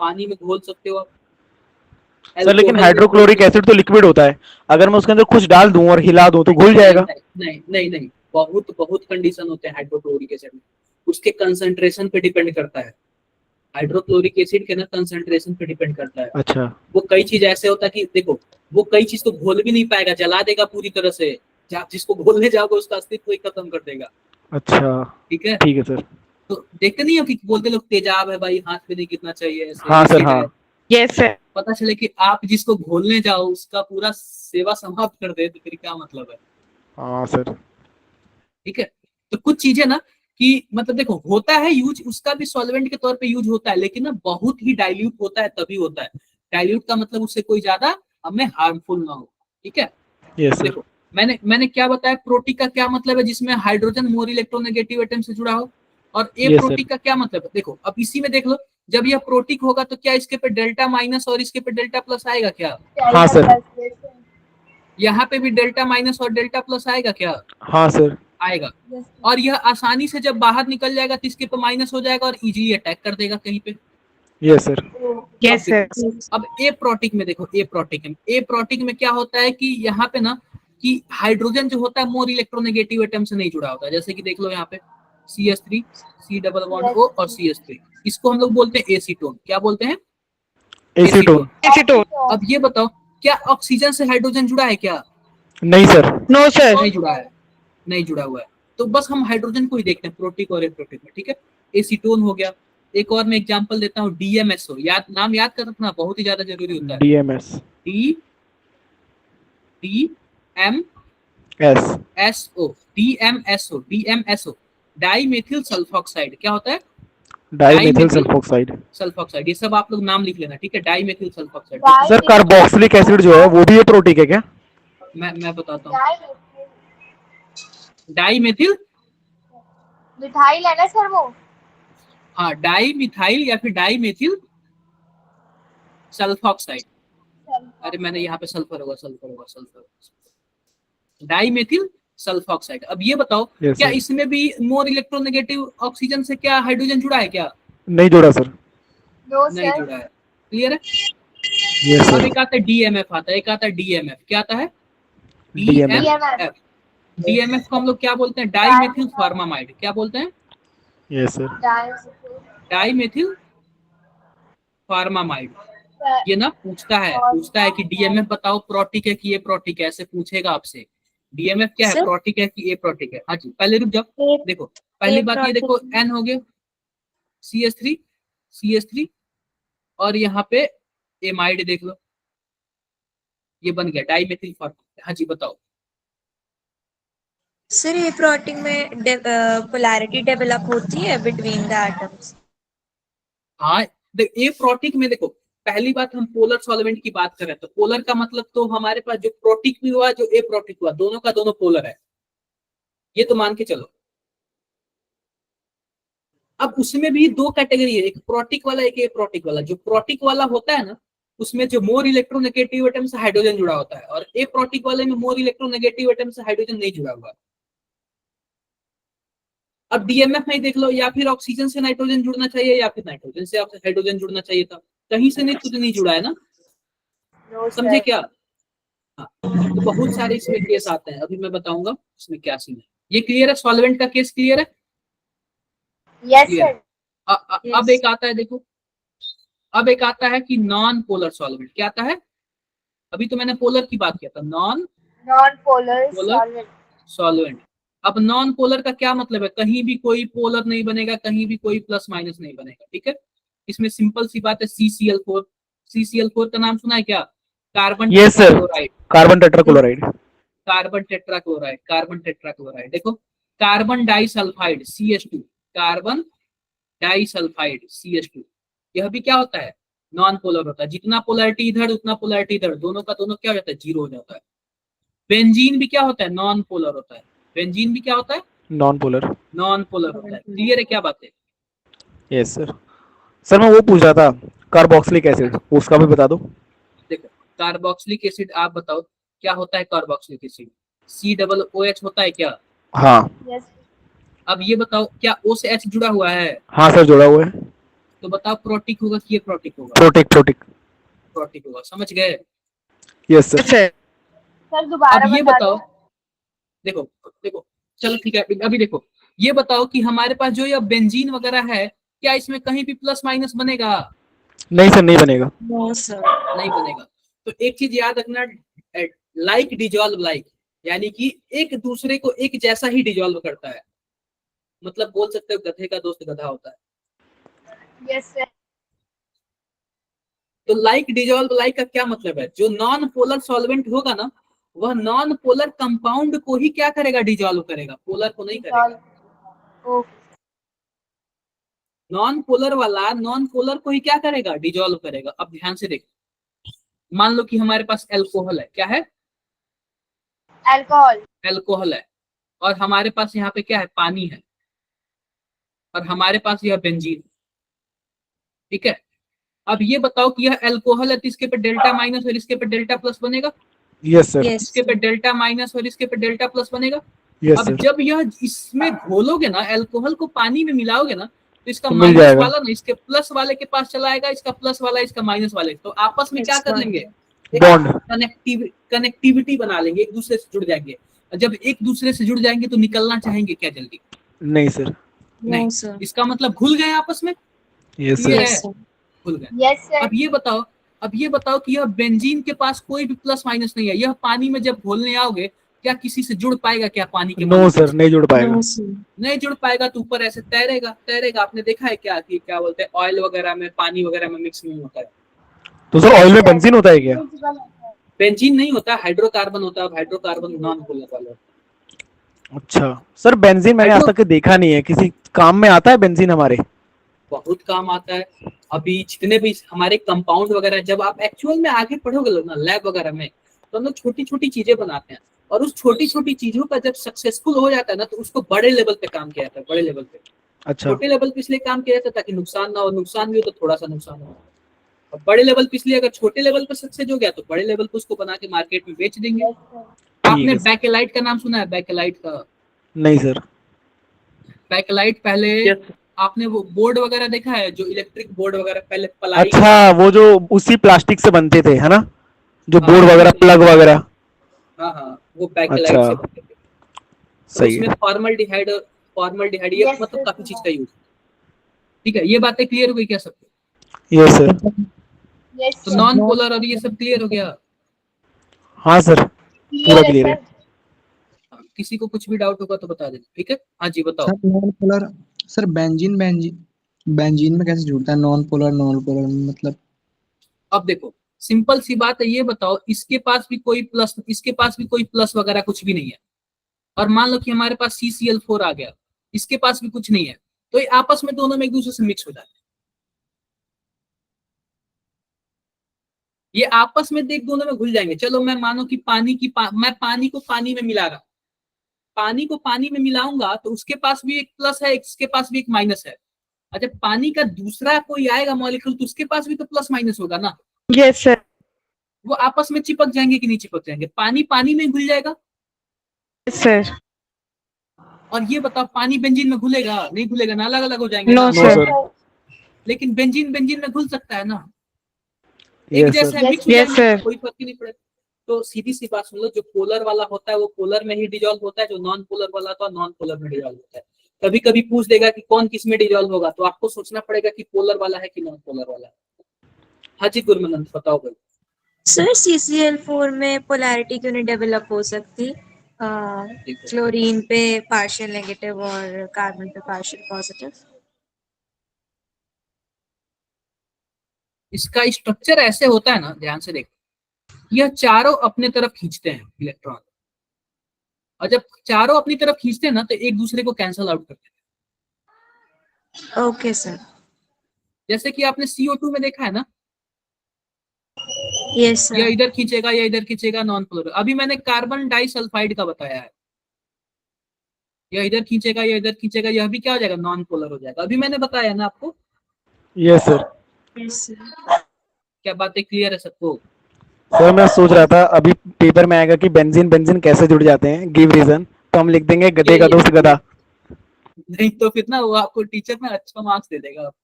पानी में घोल सकते हो आप। सर लेकिन अल्कोहल में हाइड्रोक्लोरिक घोल सकते एसिड तो लिक्विड होता है, अगर मैं उसके अंदर कुछ डाल दूं और हिला दूं तो घुल हो। जाएगा। नहीं नहीं नहीं, बहुत बहुत कंडीशन होते हैं हाइड्रोक्लोरिक एसिड में, उसके कंसंट्रेशन पे डिपेंड करता है। हाइड्रोक्लोरिक एसिड के ना कंसंट्रेशन पे डिपेंड करता है। अच्छा। वो कई चीज ऐसे होता है कि देखो वो कई चीज तो घोल भी नहीं पाएगा, जला देगा पूरी तरह से। जिसको घोलने जाओगे उसका अस्तित्व ही खत्म कर देगा। अच्छा ठीक है? ठीक है सर। तो देखते नहीं हो कि बोलते लोग तेजाब है भाई, हाथ पे नहीं गिरना चाहिए, ऐसे हाँ सर एसिड हाँ। है। Yes sir. पता चले कि आप जिसको घोलने जाओ उसका पूरा सेवा समाप्त कर दे, तो फिर क्या मतलब है। हाँ सर। ठीक है? तो कुछ चीजें ना कि मतलब देखो होता है यूज, उसका भी सॉल्वेंट के तौर पे यूज होता है, लेकिन ना बहुत ही डाइल्यूट होता है तभी होता है। डाइल्यूट का मतलब उससे कोई ज्यादा हमें हार्मफुल ना हो। ठीक है? Yes sir. देखो मैंने क्या बताया, प्रोटिक का क्या मतलब है, जिसमें हाइड्रोजन मोर इलेक्ट्रोनेगेटिव एटम से जुड़ा हो। और ए Yes, प्रोटिक का क्या मतलब है, देखो अब इसी में देख लो, जब यह प्रोटिक होगा तो क्या इसके पे डेल्टा माइनस और इसके पे डेल्टा प्लस आएगा क्या? हाँ सर। यहाँ पे भी डेल्टा माइनस और डेल्टा प्लस आएगा क्या? हाँ सर। आएगा। और यह आसानी से जब बाहर निकल जाएगा तो इसके पे माइनस हो जाएगा और इजीली अटैक कर देगा कहीं पे। Yes sir. Yes sir. अब ए प्रोटिक में देखो, ए प्रोटिक में क्या होता है कि यहाँ पे ना कि हाइड्रोजन जो होता है मोर इलेक्ट्रोनेगेटिव एटम से नहीं जुड़ा होता है। जैसे कि देख लो यहाँ पे CH3 C double bond O और CH3, इसको हम लोग बोलते हैं एसीटोन। क्या बोलते हैं? एसीटोन। एसीटोन। अब ये बताओ क्या ऑक्सीजन से हाइड्रोजन जुड़ा है क्या? नहीं सर। No sir. नहीं जुड़ा है, नहीं जुड़ा हुआ है। तो बस हम हाइड्रोजन को ही देखते हैं, प्रोटिक और एप्रोटिक में, ठीक है। एसीटोन हो गया। एक और मैं एग्जांपल देता हूँ, डीएमएसओ, नाम याद कर रखना, बहुत ही ज्यादा जरूरी होता है। DMS DMSO, dimethyl sulfoxide. क्या होता है? Dimethyl sulfoxide. सल्फॉक्साइड। ये सब आप लोग नाम लिख लेना, ठीक है, dimethyl sulfoxide. Sir carboxylic acid जो है वो भी ये प्रोटीक है क्या? मैं बताता हूँ, डाई मेथिल, मिठाइल है ना सर वो? हाँ, डाई मिथाइल या फिर डाई मेथिल सल्फॉक्साइड। अरे मैंने यहाँ पे सल्फर होगा, डाई मेथिल सल्फॉक्साइड। अब ये बताओ, Yes, क्या sir. इसमें भी मोर इलेक्ट्रोनेगेटिव ऑक्सीजन से क्या हाइड्रोजन जुड़ा है क्या? नहीं जुड़ा सर। नो नहीं सर। जुड़ा है। क्लियर है? यस अब सर। एक आता है डीएमएफ, आता है, एक आता है डीएमएफ। क्या आता है? DMF। डीएमएफ। डीएमएफ को हम लोग क्या बोलते हैं? Dimethyl formamide. क्या बोलते हैं? Yes sir. Dimethyl formamide. ये ना पूछता है कि डीएमएफ बताओ प्रोटिक है कि ए प्रोटिक है, ऐसे पूछेगा आपसे। डीएमएफ क्या है? सर? प्रोटिक है कि ए प्रोटिक है? हाँ जी, पहले रुक जाओ, देखो पहली बात ये देखो, एन हो गया, CH3 और यहाँ पे एमाइड देख लो, ये बन गया डाईमेथिल फॉर्मामाइड। हाँ जी बताओ। सर ये प्रोटीन में पोलैरिटी डेवलप होती है बिटवीन द एटम्स? हाँ, ए प्रोटिक में देखो, पहली बात हम पोलर सॉल्वेंट की बात कर रहे हैं, तो पोलर का मतलब तो हमारे पास जो प्रोटिक भी हुआ, जो ए प्रोटिक हुआ, दोनों का दोनों पोलर है, ये तो मान के चलो। अब उसमें भी दो कैटेगरी है, एक प्रोटिक वाला, एक ए प्रोटिक वाला। जो प्रोटिक वाला होता है ना, उसमें जो मोर इलेक्ट्रोनेगेटिव एटम से हाइड्रोजन जुड़ा होता है, और ए प्रोटिक वाले में मोर इलेक्ट्रोनेगेटिव एटम से हाइड्रोजन नहीं जुड़ा हुआ। अब डीएमएफ में देख लो, या फिर ऑक्सीजन से नाइट्रोजन जुड़ना चाहिए या फिर नाइट्रोजन से हाइड्रोजन जुड़ना चाहिए था, कहीं से नहीं, तो नहीं जुड़ा है ना, समझे क्या? हाँ, तो बहुत सारे इसमें केस आते हैं, अभी मैं बताऊंगा इसमें क्या सीन है। ये क्लियर है? सॉल्वेंट का केस क्लियर है? यस Clear है। सर। अब एक आता है, देखो, अब एक आता है कि नॉन पोलर सॉल्वेंट। क्या आता है? अभी तो मैंने पोलर की बात किया था, नॉन पोलर सॉल्वेंट। अब नॉन पोलर का क्या मतलब है? कहीं भी कोई पोलर नहीं बनेगा, कहीं भी कोई प्लस माइनस नहीं बनेगा, ठीक है। इसमें सिंपल सी बात है, CCl4। CCl4 का नाम सुना है क्या? Carbon yes sir. Tetrachloride. Carbon tetrachloride. Carbon tetrachloride. देखो, carbon disulphide CH2, carbon disulphide CH2, यह भी क्या होता है? नॉन पोलर होता है। जितना पोलैरिटी इधर उतना पोलैरिटी इधर, दोनों का दोनों क्या हो जाता है? जीरो हो जाता है। बेंजीन भी क्या होता है? नॉन पोलर होता है। बेंजीन भी क्या होता है? Non polar. नॉन पोलर होता है। क्लियर है क्या बात है? Yes sir. सर मैं वो पूछ रहा था, कार्बोक्सिलिक एसिड, उसका भी बता दो। देखो, कार्बोक्सिलिक एसिड आप बताओ क्या होता है? कार्बोक्सिलिक एसिड COOH होता है क्या? हाँ। यस। अब ये बताओ, क्या O से H जुड़ा हुआ है? हाँ सर जुड़ा हुआ है। तो बताओ प्रोटिक होगा कि ये प्रोटिक होगा? प्रोटिक। प्रोटिक होगा, समझ गए? Yes sir. सर दोबारा अब ये बता बताओ, दो। देखो चलो ठीक है, अभी देखो, ये बताओ कि हमारे पास जो ये बेंजीन वगैरह है, क्या इसमें कहीं भी प्लस माइनस बनेगा? नहीं सर, नहीं बनेगा। No sir. नहीं बनेगा। तो एक चीज याद रखना, लाइक डिजॉल्व लाइक, यानी कि एक दूसरे को एक जैसा ही डिजॉल्व करता है। मतलब बोल सकते हो गधे का दोस्त गधा होता है। Yes sir. तो लाइक डिजॉल्व लाइक का क्या मतलब है? जो नॉन पोलर सॉल्वेंट होगा ना, वह नॉन पोलर कंपाउंड को ही क्या करेगा? डिजॉल्व करेगा, पोलर को नहीं करेगा। नॉन पोलर वाला नॉन पोलर को ही क्या करेगा? डिजॉल्व करेगा। अब ध्यान से देखो, मान लो कि हमारे पास एल्कोहल है। क्या है? एल्कोहल है, और हमारे पास यहाँ पे क्या है? पानी है, और हमारे पास यह बेंजीन, ठीक है। अब ये बताओ कि यह एल्कोहल है, तो इसके पे डेल्टा माइनस और इसके पे डेल्टा प्लस बनेगा। Yes sir. इसके पे डेल्टा माइनस और इसके पे डेल्टा प्लस बनेगा। यस अब सर। जब यह इसमें घोलोगे ना, एल्कोहल को पानी में मिलाओगे ना, तो इसका तो मिल माइनस जाएगा। वाला ना इसके प्लस वाले के पास चला आएगा, इसका प्लस वाला इसका माइनस वाले, तो आपस में क्या कर लेंगे? बॉन्ड। कनेक्टिविटी बना लेंगे, एक दूसरे से जुड़ जाएंगे। और जब एक दूसरे से जुड़ जाएंगे तो निकलना चाहेंगे क्या जल्दी? नहीं सर। नहीं। No sir. इसका मतलब घुल गए आपस में। Yes Clear sir. है? Yes sir. घुल गए। Yes sir. अब ये बताओ कि यह बेंजीन के पास कोई भी प्लस माइनस नहीं है। यह पानी में जब घोलने आओगे क्या किसी से जुड़ पाएगा क्या पानी के नो मॉलिक्यूल सर, नहीं जुड़ पाएगा। नहीं जुड़ पाएगा तो ऊपर ऐसे तैरेगा तैरेगा। आपने देखा है क्या कि क्या बोलते हैं ऑयल वगैरह में पानी वगैरह में मिक्स नहीं होता है। तो सर ऑयल में बेंजीन होता है क्या? बेंजीन नहीं होता, हाइड्रोकार्बन होता है। हाइड्रोकार्बन नॉन पोलर वाला। अच्छा सर, बेंजीन मैंने आज तक देखा नहीं है, किसी काम में आता है बेंजीन हमारे? बहुत काम आता है। अभी जितने भी हमारे कंपाउंड वगैरह, जब आप एक्चुअल में आगे पढ़ोगे लोग ना लैब वगैरह में, तो हम लोग छोटी छोटी चीजें बनाते हैं, और उस छोटी छोटी चीजों का जब सक्सेसफुल हो जाता है ना, तो उसको बड़े लेवल पे काम किया जाता है, बड़े लेवल पे। अच्छा, छोटे लेवल पे इसलिए काम किया जाता है ताकि नुकसान ना हो, नुकसान भी हो तो थोड़ा सा नुकसान हो। और बड़े लेवल पे इसलिए, अगर छोटे लेवल पे सक्सेस हो गया तो बड़े लेवल पे उसको बना के मार्केट में बेच देंगे। आपने है सर। बैकेलाइट का नाम सुना है? बैकेलाइट का, नहीं सर। बैकलाइट पहले आपने वो बोर्ड वगैरह देखा है, जो इलेक्ट्रिक बोर्ड वगैरह पहले पलाई। अच्छा, वो जो उसी प्लास्टिक से बनते थे, है ना, जो हाँ, बोर्ड वगैरह, प्लग वगैरह। हाँ हाँ, वो बैकलाइट अच्छा, से बनते थे। और सही उसमें है। फॉर्मल्डिहाइड ये Yes, मतलब sir. काफी चीज का यूज। ठीक है, ये बातें क्लियर हो गई क्या सबको? ये सर। Yes, तो sir. नॉन पोलर और ये सब क्लियर हो गया? हाँ सर, पूरा Clear है क्लियर है। sir. हाँ, किसी को कुछ भी डाउट होगा तो बता देना, ठीक है? हाँ जी बताओ। Sir non polar, sir benzene benzene benzene में कैसे जुड़ता है नॉन पोलर मतलब? अब देखो, सिंपल सी बात है, ये बताओ, इसके पास भी कोई प्लस, इसके पास भी कोई प्लस वगैरह कुछ भी नहीं है, और मान लो कि हमारे पास CCl4 आ गया, इसके पास भी कुछ नहीं है, तो ये आपस में दोनों में एक दूसरे से मिक्स हो जाते हैं। ये आपस में देख दोनों में घुल जाएंगे। चलो मैं मानो कि मैं पानी को पानी में मिला रहा, पानी को पानी में मिलाऊंगा तो उसके पास भी एक प्लस है, इसके पास भी एक माइनस है। अच्छा, पानी का दूसरा कोई आएगा मॉलिक्यूल तो उसके पास भी तो प्लस माइनस होगा ना। Yes, sir. वो आपस में चिपक जाएंगे कि नहीं चिपक जाएंगे? पानी पानी में घुल जाएगा। Yes, sir. और ये बताओ, पानी बेंजीन में घुलेगा? नहीं घुलेगा ना, अलग अलग हो जाएंगे No, ना। No sir. सर। लेकिन बेंजीन बेंजीन में घुल सकता है ना, एक यस जैसे सर। मिक्स हो Yes, जाएंगे, sir. कोई फर्क ही नहीं पड़ेगा। तो सीधी सी बात सुन लो, जो पोलर वाला होता है वो पोलर में ही डिजॉल्व होता है, जो नॉन पोलर वाला होता है नॉन पोलर में डिजॉल्व होता है। कभी कभी पूछ देगा कि कौन किस में डिजॉल्व होगा, तो आपको सोचना पड़ेगा कि पोलर वाला है कि नॉन पोलर वाला है। हाँ जी गुरमनंद बताओ भाई। सर CCl4 में पोलैरिटी क्यों नहीं डेवलप हो सकती? देखो, क्लोरीन पे पार्शियल नेगेटिव और कार्बन पे पार्शियल पॉजिटिव। इसका स्ट्रक्चर ऐसे होता है ना, ध्यान से देखो, यह चारों अपने तरफ खींचते हैं इलेक्ट्रॉन, और जब चारों अपनी तरफ खींचते हैं ना तो एक दूसरे को कैंसल आउट करते हैं। Okay sir. जैसे कि आपने CO2 में देखा है ना, यस या सर। इधर खींचेगा या इधर खींचेगा, नॉन पोलर। अभी मैंने कार्बन डाइसल्फाइड का बताया है, या इधर खींचेगा या इधर खींचेगा, यह भी क्या हो जाएगा, नॉन पोलर हो जाएगा। अभी मैंने बताया ना आपको। Yes sir. Yes sir. क्या बातें क्लियर है सबको? सर मैं सोच रहा था अभी पेपर में आएगा कि बेंजीन बेंजीन कैसे जुड़ जाते हैं, गिव रीजन, तो हम लिख देंगे गधे का दोस्त गधा। नहीं तो फिर ना वो आपको टीचर में अच्छा मार्क्स दे देगा आपको,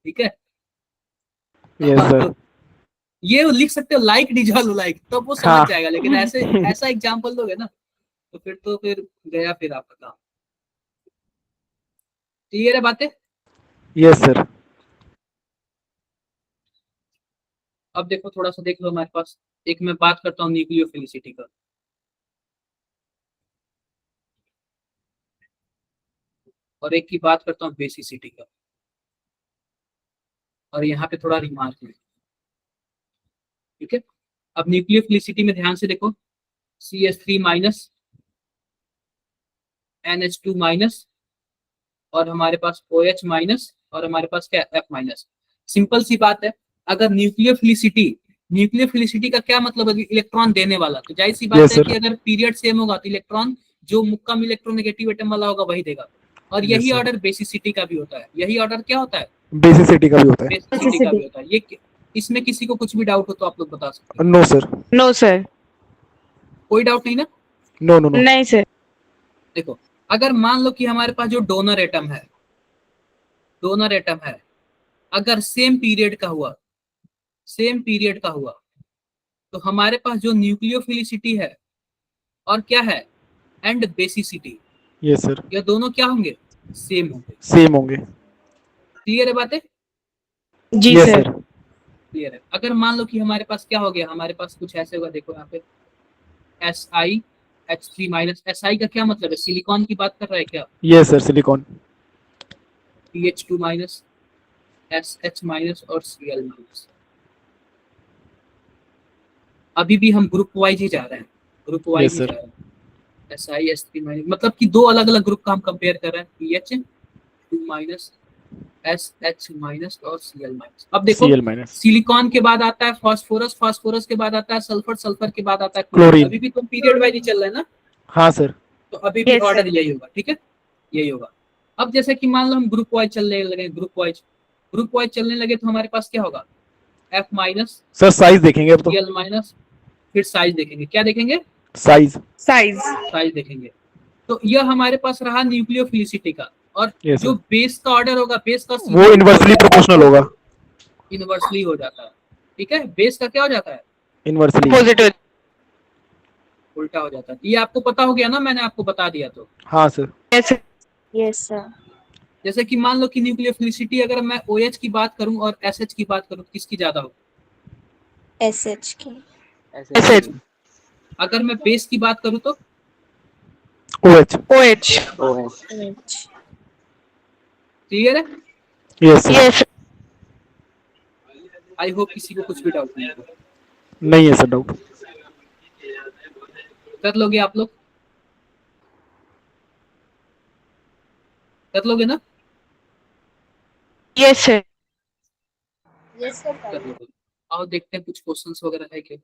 ठीक है? Yes sir. ये लिख सकते हो लाइक डिजॉल्व लाइक, तो वो समझ हाँ। जाएगा। लेकिन ऐसे ऐसा एग्जाम्पल दोगे ना तो फिर गया फिर आपका काम। क्लियर है बातें? Yes sir. अब देखो, थोड़ा सा देख लो हमारे पास। एक मैं बात करता हूँ न्यूक्लियोफिलिसिटी का, और एक की बात करता हूँ बेसिसिटी का, और यहाँ पे थोड़ा रिमार्क है, ठीक है? अब न्यूक्लियोफिलिसिटी में ध्यान से देखो, CH3 माइनस, NH2 माइनस, और हमारे पास OH माइनस, और हमारे पास क्या, F माइनस। सिंपल सी बात है, अगर न्यूक्लियोफिलिसिटी का क्या मतलब है? इलेक्ट्रॉन देने वाला। तो जाहिर सी बात Yes, है sir. कि अगर पीरियड सेम होगा तो इलेक्ट्रॉन जो कम इलेक्ट्रोनेगेटिव एटम वाला होगा वही देगा। और Yes, यही sir. ऑर्डर बेसिसिटी का भी होता है। यही ऑर्डर क्या होता है? बेसिसिटी का भी होता है। बेसिसिटी का भी होता है। ये इसमें किसी को कुछ भी डाउट हो तो आप लोग बता सकते नो सर। No, sir. हो। कोई डाउट नहीं ना? No no no. नहीं, sir. देखो, अगर मान लो कि हमारे पास जो डोनर एटम है, अगर सेम पीरियड का हुआ, तो हमारे पास जो न्यूक्लियोफिलिसिटी है और क्या है, एंड बेसिसिटी, यस सर। ये दोनों क्या होंगे, सेम होंगे। सेम होंगे। क्लियर है बातें? जी, यस sir. सर। क्लियर है। अगर मान लो कि हमारे पास क्या हो गया, हमारे पास कुछ ऐसे होगा, देखो यहाँ पे H3 माइनस। SI का क्या मतलब है, सिलिकॉन की बात कर रहा है क्या? Yes sir, silicon. PH2 minus, SH minus और Cl माइनस। अभी भी हम ग्रुप वाइज ही जा रहे हैं, group wise yes he sir. जा रहे हैं। SI माइनस मतलब कि दो अलग अलग ग्रुप का हम कंपेयर कर रहे हैं, PH2 माइनस, SH माइनस और Cl माइनस। अब देखो Cl माइनस। सिलिकॉन के बाद आता है फास्फोरस, फास्फोरस के बाद आता है सल्फर, सल्फर के बाद आता है क्लोरीन। अभी भी तो पीरियड वाइज ही चल रहा है ना, हाँ सर। तो अभी भी Yes, ऑर्डर sir. यही होगा, ठीक है, यही होगा। अब जैसे कि मान लो हम ग्रुप वाइज चलने लगे, ग्रुप वाइज चलने लगे तो हमारे पास क्या होगा, F माइनस, सर साइज देखेंगे अब तो। Cl माइनस, फिर साइज देखेंगे, क्या देखेंगे, साइज। Size. साइज देखेंगे। तो यह हमारे पास रहा न्यूक्लियोफिलिसिटी का, और यस जो सर, बेस का ऑर्डर होगा, बेस का वो इनवर्सली प्रोपोर्शनल होगा। इनवर्सली हो जाता है, ठीक है, बेस का क्या हो जाता है, इनवर्सली। Opposite. उल्टा हो जाता है। ये आपको पता हो गया ना, मैंने आपको बता दिया। तो हाँ sir. Yes, sir. Yes sir. जैसे कि मान लो कि न्यूक्लियोफिलिसिटी अगर मैं OH की बात करूं और SH की बात करूं, किसकी ज्यादा होगी, एसएच की। SH. अगर मैं बेस की बात करूं तो OH। OH. OH। क्लियर है। Yes sir. Yes. I hope किसी को कुछ भी डाउट नहीं है। नहीं है सर डाउट। कर लोगे आप लोग, कर लोगे ना, Yes, sir. यस सर कर लोगे। आओ देखते हैं कुछ क्वेश्चंस वगैरह है क्या।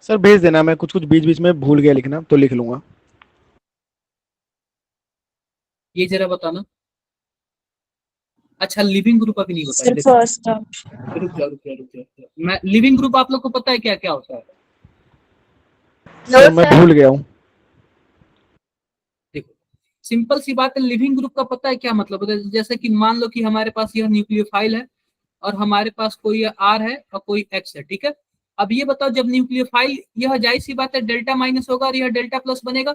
सर भेज देना, मैं कुछ कुछ बीच बीच में भूल गया लिखना तो लिख लूंगा। ये जरा बताना। अच्छा लिविंग ग्रुप अभी नहीं बताया, सर देखो फर्स्ट टर्म। रुक जाओ रुक जाओ रुक जाओ, मैं लिविंग ग्रुप आप लोग को पता है क्या क्या होता है, सर मैं भूल गया हूँ। देखो सिंपल सी बात है, लिविंग ग्रुप का पता है क्या मतलब होता है। जैसे कि मान लो कि हमारे पास यह न्यूक्लियोफाइल है और हमारे पास कोई R है और कोई X है, ठीक है। अब ये बताओ जब न्यूक्लियोफाइल, यह जाहिर सी बात है डेल्टा माइनस होगा और यह डेल्टा प्लस बनेगा।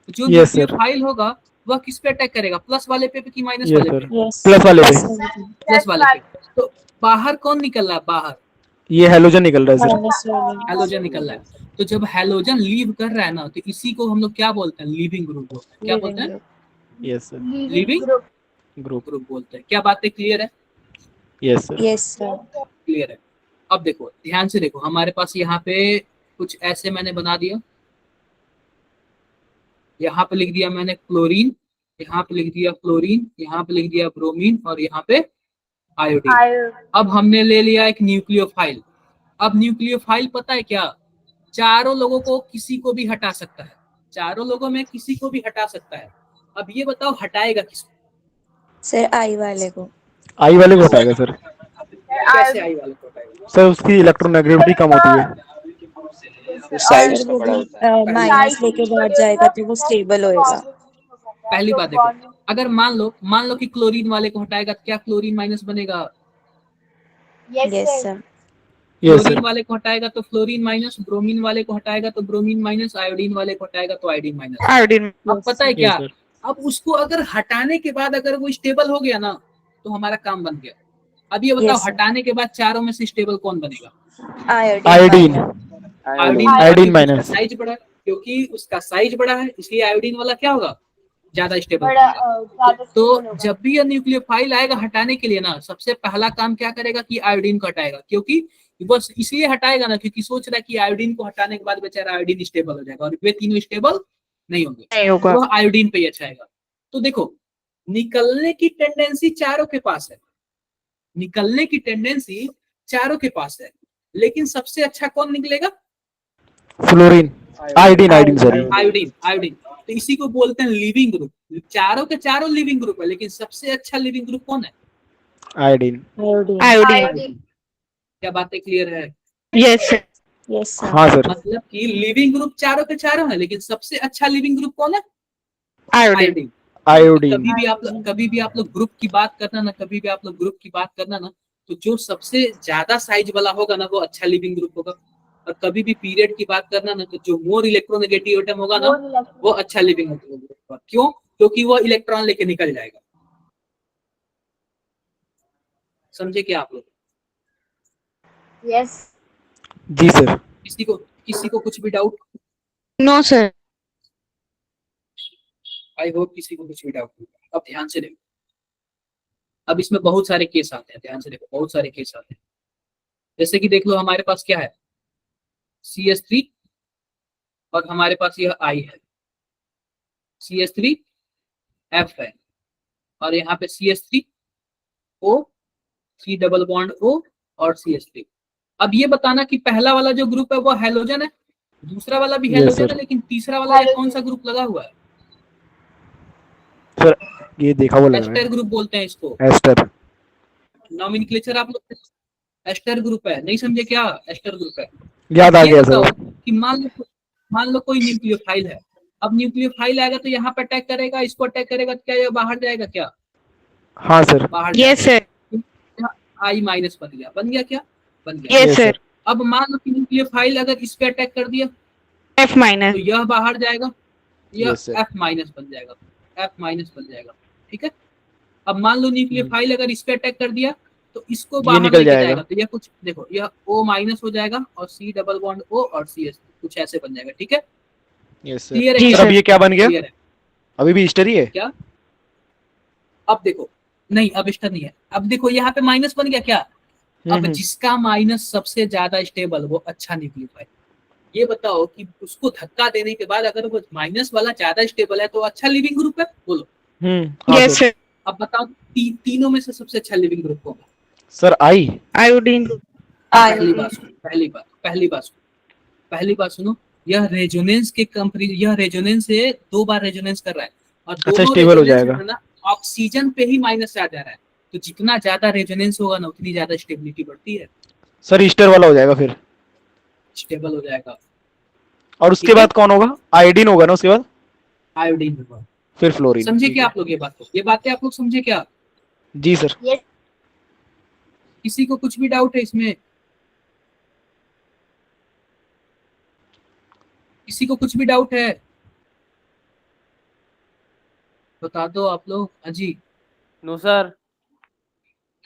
जो यस सर। न्यूक्लियोफाइल होगा वह किस पे अटैक करेगा, प्लस वाले पे कि माइनस यस वाले सर, पे, यस प्लस वाले पे। प्लस वाले पे। तो बाहर कौन निकल रहा है, बाहर ये हेलोजन निकल रहा है सर। माइनस वाले। हेलोजन निकल रहा है। तो जब हेलोजन लीव कर रहा है ना, तो इसी को हम लोग क्या बोलते हैं, लिविंग ग्रुप बोलते हैं। क्या बोलते हैं, yes sir. Leaving group. Group बोलते हैं। क्या बातें क्लियर है, yes sir. Yes sir. Clear है। अब देखो ध्यान से देखो, हमारे पास यहाँ पे कुछ ऐसे मैंने बना दिया, यहाँ पे लिख दिया मैंने क्लोरीन, यहाँ पे लिख दिया क्लोरीन, यहाँ पे लिख दिया ब्रोमीन और यहाँ पे आयोडीन। अब हमने ले लिया एक न्यूक्लियोफाइल। अब न्यूक्लियोफाइल पता है क्या, चारों लोगों को किसी को भी हटा सकता है, चारों लोगों में किसी को भी हटा सकता है। अब ये बताओ हटाएगा किसको, सर आई वाले को। आई वाले को हटाएगा सर। कैसे आई वाले को हटाएगा, सर उसकी इलेक्ट्रोनेगेटिविटी कम होती है। सर वो भी माइनस लेके बैठ जाएगा तो वो स्टेबल होएगा। पहली बात देखो, अगर मान लो कि क्लोरीन वाले को हटाएगा तो क्या क्लोरीन माइनस बनेगा, yes sir. Yes chlorine sir. वाले को हटाएगा तो फ्लोरीन माइनस, ब्रोमीन वाले को हटाएगा तो ब्रोमीन माइनस, आयोडीन वाले को हटाएगा तो आयोडीन माइनस। Iodine. अब पता है यस क्या, सर। अब उसको अगर हटाने के बाद अगर वो स्टेबल हो गया ना, तो हमारा काम बन गया। अब ये बताओ Yes, sir. हटाने के बाद चारों में से स्टेबल कौन बनेगा, आयोडीन। आयोडीन। आयोडीन क्योंकि उसका माइनस। साइज बड़ा है, क्योंकि उसका साइज बड़ा है, इसलिए आयोडीन वाला क्या होगा, ज्यादा स्टेबल बनेगा। तो जब भी ये न्यूक्लियोफाइल आएगा हटाने के लिए ना, सबसे पहला काम क्या करेगा कि आयोडीन को हटाएगा। क्योंकि बस इसलिए हटाएगा ना क्योंकि सोच रहा है कि आयोडीन को हटाने के बाद बेचारा आयोडीन स्टेबल हो जाएगा, और वे तीनों स्टेबल नहीं होंगे, नहीं होगा। वह आयोडीन पे ही अच्छा आएगा। तो देखो निकलने की टेंडेंसी चारों के पास है, निकलने की टेंडेंसी चारों के पास है, लेकिन सबसे अच्छा कौन निकलेगा, fluorine. Iodine. Iodine sorry. Iodine. Iodine. तो इसी को बोलते हैं लिविंग ग्रुप। चारों के चारों लिविंग ग्रुप है, लेकिन सबसे अच्छा लिविंग ग्रुप कौन है, आयोडीन। Iodine. क्या बातें क्लियर है। Yes, sir. Yes sir. हाँ सर। मतलब कि लिविंग ग्रुप चारों के चारों है, लेकिन सबसे अच्छा लिविंग ग्रुप कौन है, Iodine. आयोडीन। आयोडीन। कभी भी आप लोग ग्रुप की बात करना ना, कभी भी आप लोग ग्रुप की बात करना ना, तो जो सबसे ज्यादा साइज वाला होगा ना वो अच्छा लिविंग ग्रुप होगा। और कभी भी पीरियड की बात करना ना, तो जो मोर इलेक्ट्रोनेगेटिव एटम होगा ना वो अच्छा लिविंग ग्रुप होगा। क्यों, क्योंकि वो इलेक्ट्रॉन लेके निकल जाएगा। समझे क्या आप लोग, यस जी सर। किसी को कुछ भी doubt, No, sir. I hope किसी को कुछ भी डाउट नहीं। अब ध्यान से देखो, अब इसमें बहुत सारे केस आते हैं, ध्यान से देखो, बहुत सारे केस आते हैं। जैसे कि देख लो हमारे पास क्या है, CH3 और हमारे पास यह I है, CH3F है और यहाँ पे CH3O, C double bond O और CH3। अब ये बताना कि पहला वाला जो ग्रुप है वो हैलोजन है, दूसरा वाला भी Yes, हैलोजन sir. है, लेकिन तीसरा वाला ये कौन सा ग्रुप लगा हुआ है? सर ये देखा हुआ लग रहा एस्टर ग्रुप बोलते हैं इसको। है, एस्टर। नॉमेनक्लेचर आप लोग एस्टर ग्रुप है, नहीं समझे क्या? एस्टर ग्रुप है। याद आ ये गया बताओ सर। कि मान लो कोई न्यूक्लियोफाइल है, अब न्यूक्लियोफाइल आएगा तो यहाँ पे अटैक करेगा, इसको अटैक करेगा तो क्या ये बाहर जाएगा? क्या हाँ सर। बाहर Yes, sir. I माइनस बन गया क्या? बन गया। Yes, Yes, sir. अब मान लो कि न्यूक्लियोफाइल अगर इस पे अटैक कर दिया F minus. तो यह बाहर जाएगा, यह Yes, sir. F माइनस बन जाएगा, F माइनस बन जाएगा, ठीक है। अब मान लो न्यूक्लियोफाइल अगर इस पे अटैक कर दिया तो इसको बाहर निकल लेके जाएगा। जाएगा, तो यह कुछ देखो, यह O माइनस हो जाएगा और C डबल बॉन्ड O और CS कुछ ऐसे बन जाएगा, ठीक है। Yes sir. क्लियर है जी क्या? सर अब ये क्या बन गया? क्लियर है अभी भी ईस्टर ही है? क्या? अब देखो, नहीं अब स्टर नहीं है। अब देखो यहाँ पे माइनस बन गया क्या? अब जिसका माइनस सबसे ज्यादा स्टेबल वो अच्छा न्यूक्लियोफाइल। ये बताओ कि उसको धक्का देने के बाद अगर वो माइनस वाला ज्यादा स्टेबल है तो अच्छा लिविंग ग्रुप है, बोलो। हाँ Yes, सर। sir. अब बताओ तीनों में से सबसे अच्छा लिविंग ग्रुप कौन है? Sir I. Iodine. पहली बात सुनो, पहली बात सुनो, यह रेजोनेंस के यह रेजोनेंस से 2 बार रेजोनेंस कर रहा है और अच्छा, दोनों स्टेबल हो रेजोनेंस जाएगा। में ना ऑक्सीजन पे ही माइनस आ जा रहा है, तो जितना ज्यादा रेजोनेंस होगा ना उतनी ज्यादा स्टेबिलिटी बढ़ती है, सर ईस्टर वाला हो जाएगा फिर। स्टेबल हो जाएगा। और उसके ठीक है। बाद कौन होगा? आयोडीन होगा ना उसके बाद, आयोडीन होगा। फिर फ्लोरीन। समझे ठीक क्या है। आप लोग ये बात को? ये बातें आप लोग समझे क्या? जी सर। किसी को कुछ भी डाउट है इसमें? किसी को कुछ भी डाउट है बता दो आप लोग। अजी नो सर।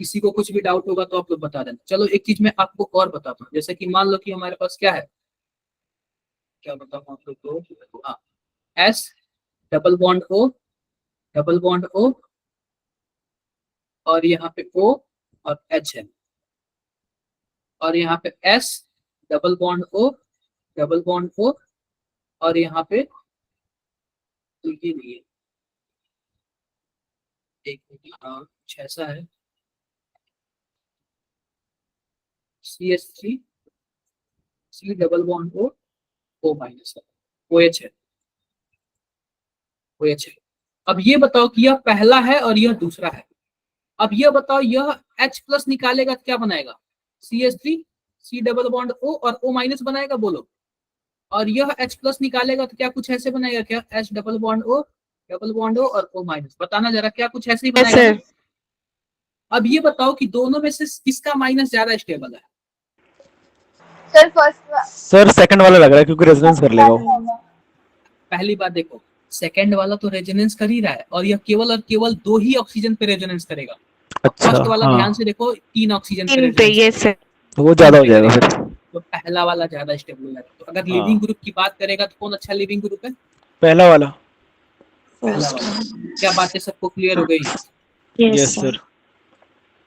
किसी को कुछ भी डाउट होगा तो आप लोग बता देना। चलो एक चीज मैं आपको और बताता हूँ, जैसे कि मान लो कि हमारे पास क्या है, क्या बताऊँ आप लोग को? हाँ, S डबल बॉन्ड O और यहाँ पे O और H है और यहाँ पे S डबल बॉन्ड O और यहाँ पे तो ये नहीं है, एक मिनट, हाँ कुछ ऐसा है, CH3 C double bond O minus है, OH है, OH है। अब ये बताओ कि यह पहला है और यह दूसरा है। अब यह बताओ यह H प्लस निकालेगा तो क्या बनाएगा? CH3 C double bond O और O माइनस बनाएगा, बोलो। और यह H प्लस निकालेगा तो क्या कुछ ऐसे बनाएगा क्या? H डबल बॉन्ड O और O माइनस। बताना जरा, क्या कुछ ऐसे ही Yes, बनाएगा? sir. अब ये बताओ कि दोनों में से किसका माइनस ज्यादा स्टेबल है? सर फर्स्ट सर सेकंड वाला लग रहा है क्योंकि रेजोनेंस कर लेगा वो। पहली बात देखो, सेकंड वाला तो रेजोनेंस कर ही रहा है और यह केवल और केवल 2 ही ऑक्सीजन पे रेजोनेंस करेगा। अच्छा फर्स्ट वाला हाँ, ध्यान से देखो 3 ऑक्सीजन पे In पे. resonance Yes, sir. तो वो ज्यादा हो जाएगा फिर। तो पहला वाला ज्यादा स्टेबल हो जाएगा। तो अगर हाँ। लिविंग ग्रुप की बात करेगा तो कौन अच्छा लिविंग ग्रुप है? पहला वाला। पहला वाला। क्या बातें सबको क्लियर हो गई? Yes sir.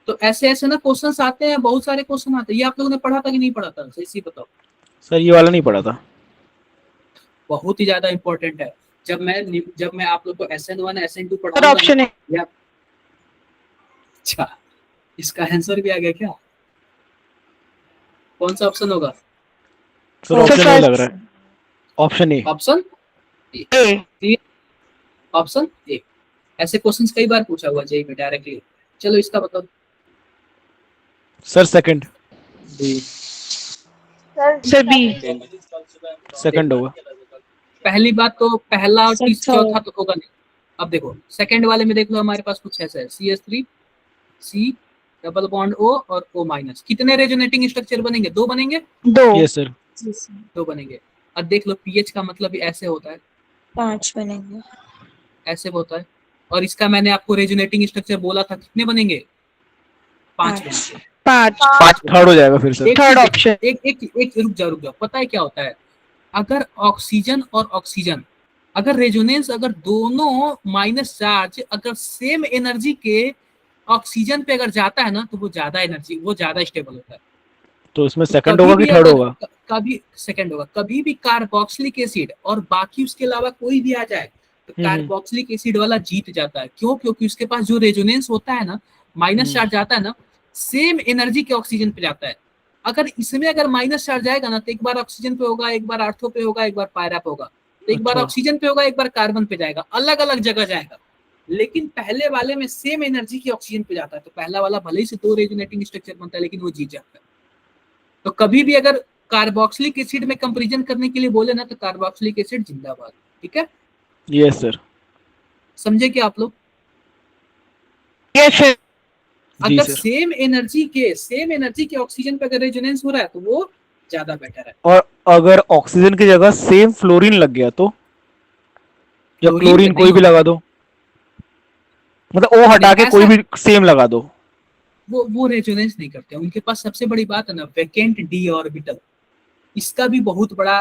तो ऐसे ऐसे ना क्वेश्चंस आते हैं, बहुत सारे क्वेश्चन आते हैं। ये आप लोगों ने पढ़ा था कि नहीं पढ़ा था? सही बताओ। सर ये वाला नहीं पढ़ा था। बहुत ही ज्यादा इंपॉर्टेंट है। जब मैं आप लोग को SN1 SN2 Sir, पढ़ाऊंगा option है. या अच्छा, इसका आंसर भी आ गया क्या? कौन सा ऑप्शन होगा? सर ऑप्शन ए लग रहा है। Option A. A. Option A. ऐसे क्वेश्चंस कई बार पूछा हुआ जेईई में डायरेक्टली। चलो इसका बताओ। Sir second. Sir B. Second होगा। पहली बात तो पहला और Sir, चौथा तो होगा नहीं। अब देखो सेकंड वाले में देख लो, हमारे पास कुछ ऐसा है, CH3 C double bond O और O माइनस। कितने रेजोनेटिंग स्ट्रक्चर बनेंगे? 2 बनेंगे। 2. Yes sir. 2 बनेंगे। अब देख लो pH का मतलब भी ऐसे होता है, 5 बनेंगे। ऐसे होता है। और इसका मैंने आपको रेजोनेटिंग स्ट्रक्चर बोला था, कितने बनेंगे? 5 बनेंगे। 5. 5 थर्ड हो जाएगा फिर सर। एक Third चीज- option. एक रुक जाओ। पता है क्या होता है? अगर ऑक्सीजन और ऑक्सीजन, अगर रेजोनेंस, अगर दोनों माइनस चार्ज अगर सेम एनर्जी के ऑक्सीजन पे अगर जाता है ना, तो वो ज्यादा एनर्जी, वो ज्यादा स्टेबल होता है। तो इसमें सेकंड कभी होगा कि भी थर्ड अगर होगा? कभी सेकंड होगा, कभी भी कार्बोक्सिलिक एसिड और बाकी उसके अलावा कोई भी आ जाए तो कार्बोक्सिलिक एसिड वाला जीत जाता है। क्यों? क्योंकि उसके पास जो रेजोनेंस होता है ना, माइनस चार्ज जाता है ना, सेम एनर्जी के ऑक्सीजन पे जाता है। अगर इसमें अगर माइनस चार्ज आएगा ना, तो एक बार ऑक्सीजन पे होगा, एक बार आर्थो पे होगा, एक बार पायरा पे होगा, तो एक बार अच्छा। ऑक्सीजन पे होगा, एक बार कार्बन पे जाएगा, अलग अलग जगह जाएगा। लेकिन पहले वाले में सेम एनर्जी की ऑक्सीजन पे जाता है, तो पहला वाला भले ही से 2 रेजोनेटिंग स्ट्रक्चर बनता है, लेकिन वो जीत जाता है। तो कभी भी अगर कार्बोक्सिलिक एसिड में कंपैरिजन करने के लिए बोले ना, तो कार्बोक्सिलिक एसिड जिंदाबाद। ठीक है, यस सर। समझे क्या आप लोग? Yes, sir. जी अगर सर। सेम एनर्जी के ऑक्सीजन पे अगर रेजोनेंस हो रहा है, तो वो ज्यादा बेटर है। और अगर ऑक्सीजन की जगह सेम फ्लोरीन लग गया तो, या क्लोरीन क्लोरीन पे कोई नहीं भी लगा दो, मतलब ओ हटा के कोई भी सेम लगा दो, वो रेजोनेंस नहीं करते। उनके पास सबसे बड़ी बात है ना, वैकेंट डी ऑर्बिटल। इसका भी बहुत बड़ा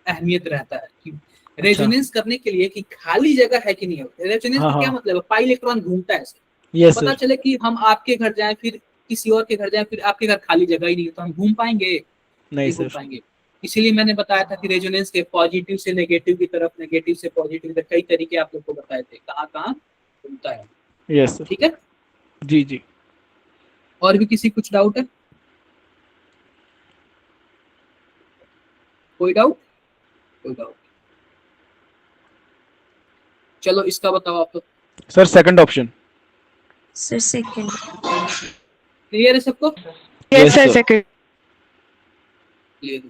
अहमियत रहता है कि रेजोनेंस करने के लिए कि खाली जगह है कि नहीं है। रेजोनेंस हाँ, का क्या हाँ। मतलब है? पाई इलेक्ट्रॉन घूमता है। यस पता सर। चले कि हम आपके घर जाएं, फिर किसी और के घर जाएं, फिर आपके घर खाली जगह ही नहीं है, तो हम घूम पाएंगे? नहीं घूम सर। पाएंगे। इसीलिए मैंने बताया था कि रेजोनेंस के पॉजिटिव से नेगेटिव की तरफ, नेगेटिव से पॉजिटिव तक कई तरीके आप लोग को बताए थे, कहाँ कहाँ घूमता है। Yes sir. ठीक है, जी जी। और भी किसी कुछ डाउट है? कोई डाउट? कोई डाउट? चलो इसका बताओ आप लोग। Sir second option. Sir second. Clear है सबको? Yes, Yes, sir. sir. Second. Clear.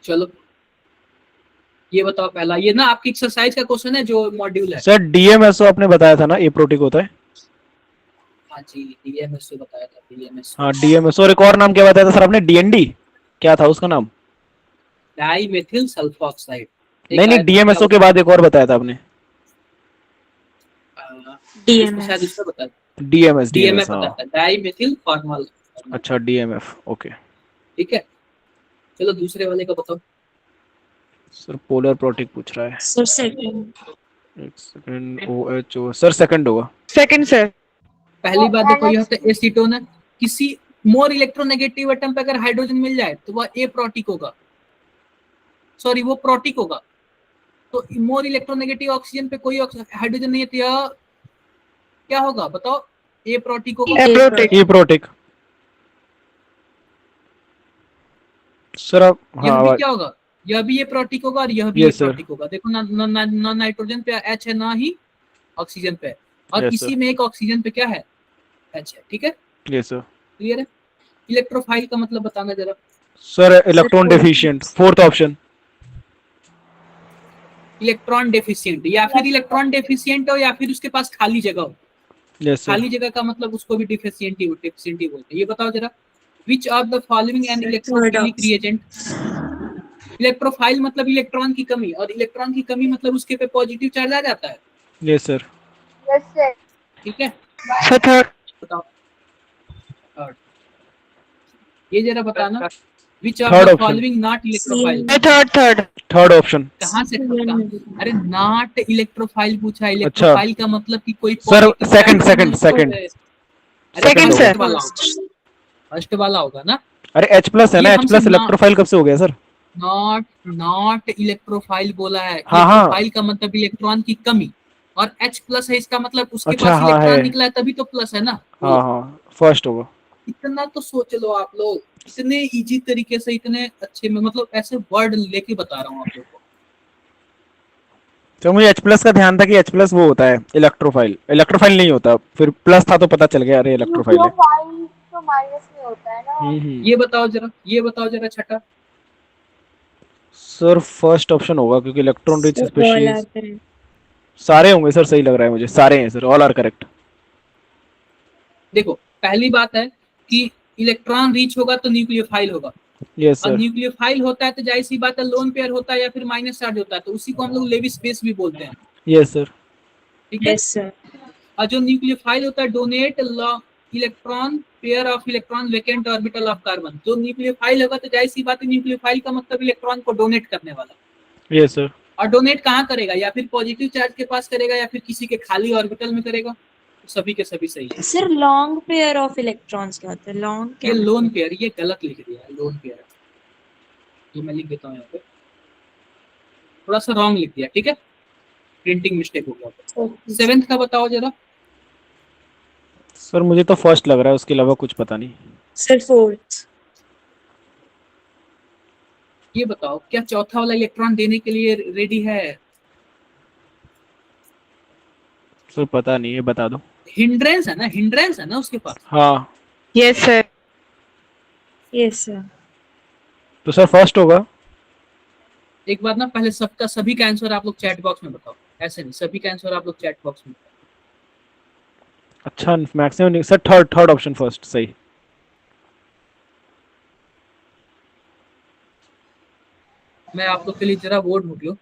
चलो ये बताओ पहला, ये ना आपकी एक्सरसाइज का क्वेश्चन है जो मॉड्यूल है। सर डीएमएसओ आपने बताया था ना, ए प्रोटीक होता है। हाँ जी, डीएमएसओ बताया था, डीएमएसओ। हाँ डीएमएसओ, और एक और नाम क्या बताया था सर आपने? डीएनडी, क्या था उसका नाम? Dimethyl sulfoxide. नहीं डीएमएसओ के बाद एक और बताया था आपने। DMF। शायद इसका बताया था। डीएमएस डीएमएफ हाँ। बताया था, डाई मेथिल फॉर्मल। अच्छा डीएमएफ, ओके। ठीक है, चलो दूसरे वाले का बताओ। सर पोलर प्रोटीक पूछ रहा है। Sir second. एक सेकंड, ओएचओ सर सेकंड होगा। Second, sir. पहली बात देखो, ये होता है एसीटोन है। किसी मोर इलेक्ट्रोनेगेटिव एटम पे अगर हाइड्रोजन मिल जाए तो वह ए प्रोटिक होगा, सॉरी वो प्रोटिक होगा। तो मोर इलेक्ट्रोनेगेटिव ऑक्सीजन पे कोई हाइड्रोजन नहीं है, तो यह क्या होगा बताओ? ए प्रोटिक होगा। Aprotic. ए प्रोटीक सर आप, यह हाँ भी क्या होगा? यह भी ए प्रोटिक होगा और यह भी ए Yes, sir. प्रोटिक होगा। देखो ना नाइट्रोजन पे एच है, ना ही ऑक्सीजन पे, और Yes, इसी sir. में एक ऑक्सीजन पे क्या है? एच है। ठीक है, यस सर। क्लियर है? इलेक्ट्रोफाइल का मतलब बताना जरा। Sir electron deficient, fourth option. Electron deficient, या फिर इलेक्ट्रॉन डेफिशिएंट हो या फिर उसके पास खाली जगह हो। Yes sir. खाली जगह का मतलब उसको भी डेफिशिएंट बोलते हैं। ये बताओ जरा, which of the following an Third electrophilic option। Reagent. Electrophile मतलब इलेक्ट्रॉन की कमी, और इलेक्ट्रॉन की कमी मतलब उसके पे पॉजिटिव चार्ज आ जाता है। Yes sir. Yes sir. ठीक है, Sir, third. बताओ। थर्ड, ये जरा बताना, which of Third the option। Following not electrophile. Third. Third option. कहाँ से अरे नॉट इलेक्ट्रोफाइल पूछा, इलेक्ट्रोफाइल का मतलब कि कोई sir positive second charge second नहीं सेकंड है। Second, first sir. वाला होगा, फर्स्ट वाला होगा ना। अरे H प्लस है ना, ये H हमसे प्लस ना- इलेक्ट्रोफाइल कब से हो गया सर? नॉट इलेक्ट्रोफाइल बोला है। हाँ, हाँ। इलेक्ट्रोफाइल का मतलब इलेक्ट्रॉन की कमी, और H प्लस है, इसका मतलब उसके अच्छा, पास हाँ, इलेक्ट्रॉन है। निकला है, तभी तो प्लस है ना। हाँ हाँ फर्स्ट होगा। इतना तो सोच लो आप लोग, इतने इजी तरीके से, इतने अच्छे में, मतलब ऐसे वर्ड लेके बता रहा हूँ आप लोग को। तो मुझे H प्लस का ध्यान था कि H प्लस वो होता है इलेक्ट्रोफाइल, इलेक्ट्रोफाइल नहीं होता, फिर प्लस था तो पता चल गया अरे इलेक्ट्रोफाइल है। न्यूक्लियोफाइल तो माइनस में होता है ना। ये बताओ जरा छठा। सर फर्स्ट ऑप्शन होगा, क्योंकि electron rich Sir, all species are correct। सारे होंगे सर, सही लग रहा है मुझे, सारे हैं सर, ऑल आर करेक्ट। देखो पहली बात है कि इलेक्ट्रॉन रीच होगा तो न्यूक्लियोफाइल होगा, यस और सर। न्यूक्लियोफाइल होता है तो जाहिर सी बात है लोन पेयर होता है या फिर माइनस चार्ज होता है, तो उसी को हम लोग लेविस स्पेस भी बोलते हैं। Yes sir. ठीक है, Yes, sir। और जो न्यूक्लियोफाइल होता है donate electron pair of electron vacant orbital of carbon. जो न्यूक्लियोफाइल होगा तो जाहिर सी बात है, न्यूक्लियोफाइल का मतलब इलेक्ट्रॉन को डोनेट करने वाला। Yes sir. और डोनेट कहाँ करेगा, या फिर पॉजिटिव चार्ज के पास करेगा या फिर किसी के खाली ऑर्बिटल में करेगा। तो सभी के सभी सही है। Sir long pair of electrons क्या होता है? लॉन्ग ये क्या लोन पेयर, ये गलत लिख दिया है, लोन पेयर। ये मैं लिख देता हूँ यहाँ पे, थोड़ा सा रॉन्ग लिख दिया, ठीक है, प्रिंटिंग मिस्टेक हो गया। सेवेंथ का बताओ जरा। सर मुझे तो फर्स्ट लग रहा है, उसके अलावा कुछ पता नहीं। Sir fourth. ये बताओ क्या चौथा वाला इलेक्ट्रॉन देने के लिए रेडी है? सर पता नहीं है, बता दो। हिंड्रेंस है ना, हिंड्रेंस है ना उसके पास। हाँ Yes, sir. Yes sir. तो सर फर्स्ट होगा। एक बार ना पहले सबका सभी का आंसर आप लोग चैट बॉक्स में बताओ, ऐसे नहीं, सभी का आंसर आप लोग चैट बॉक्स में बताओ। अच्छा मैक्सिमम नहीं sir, third third option first सही। मैं आप लोग के लिए जरा वो ढूंढ लूं,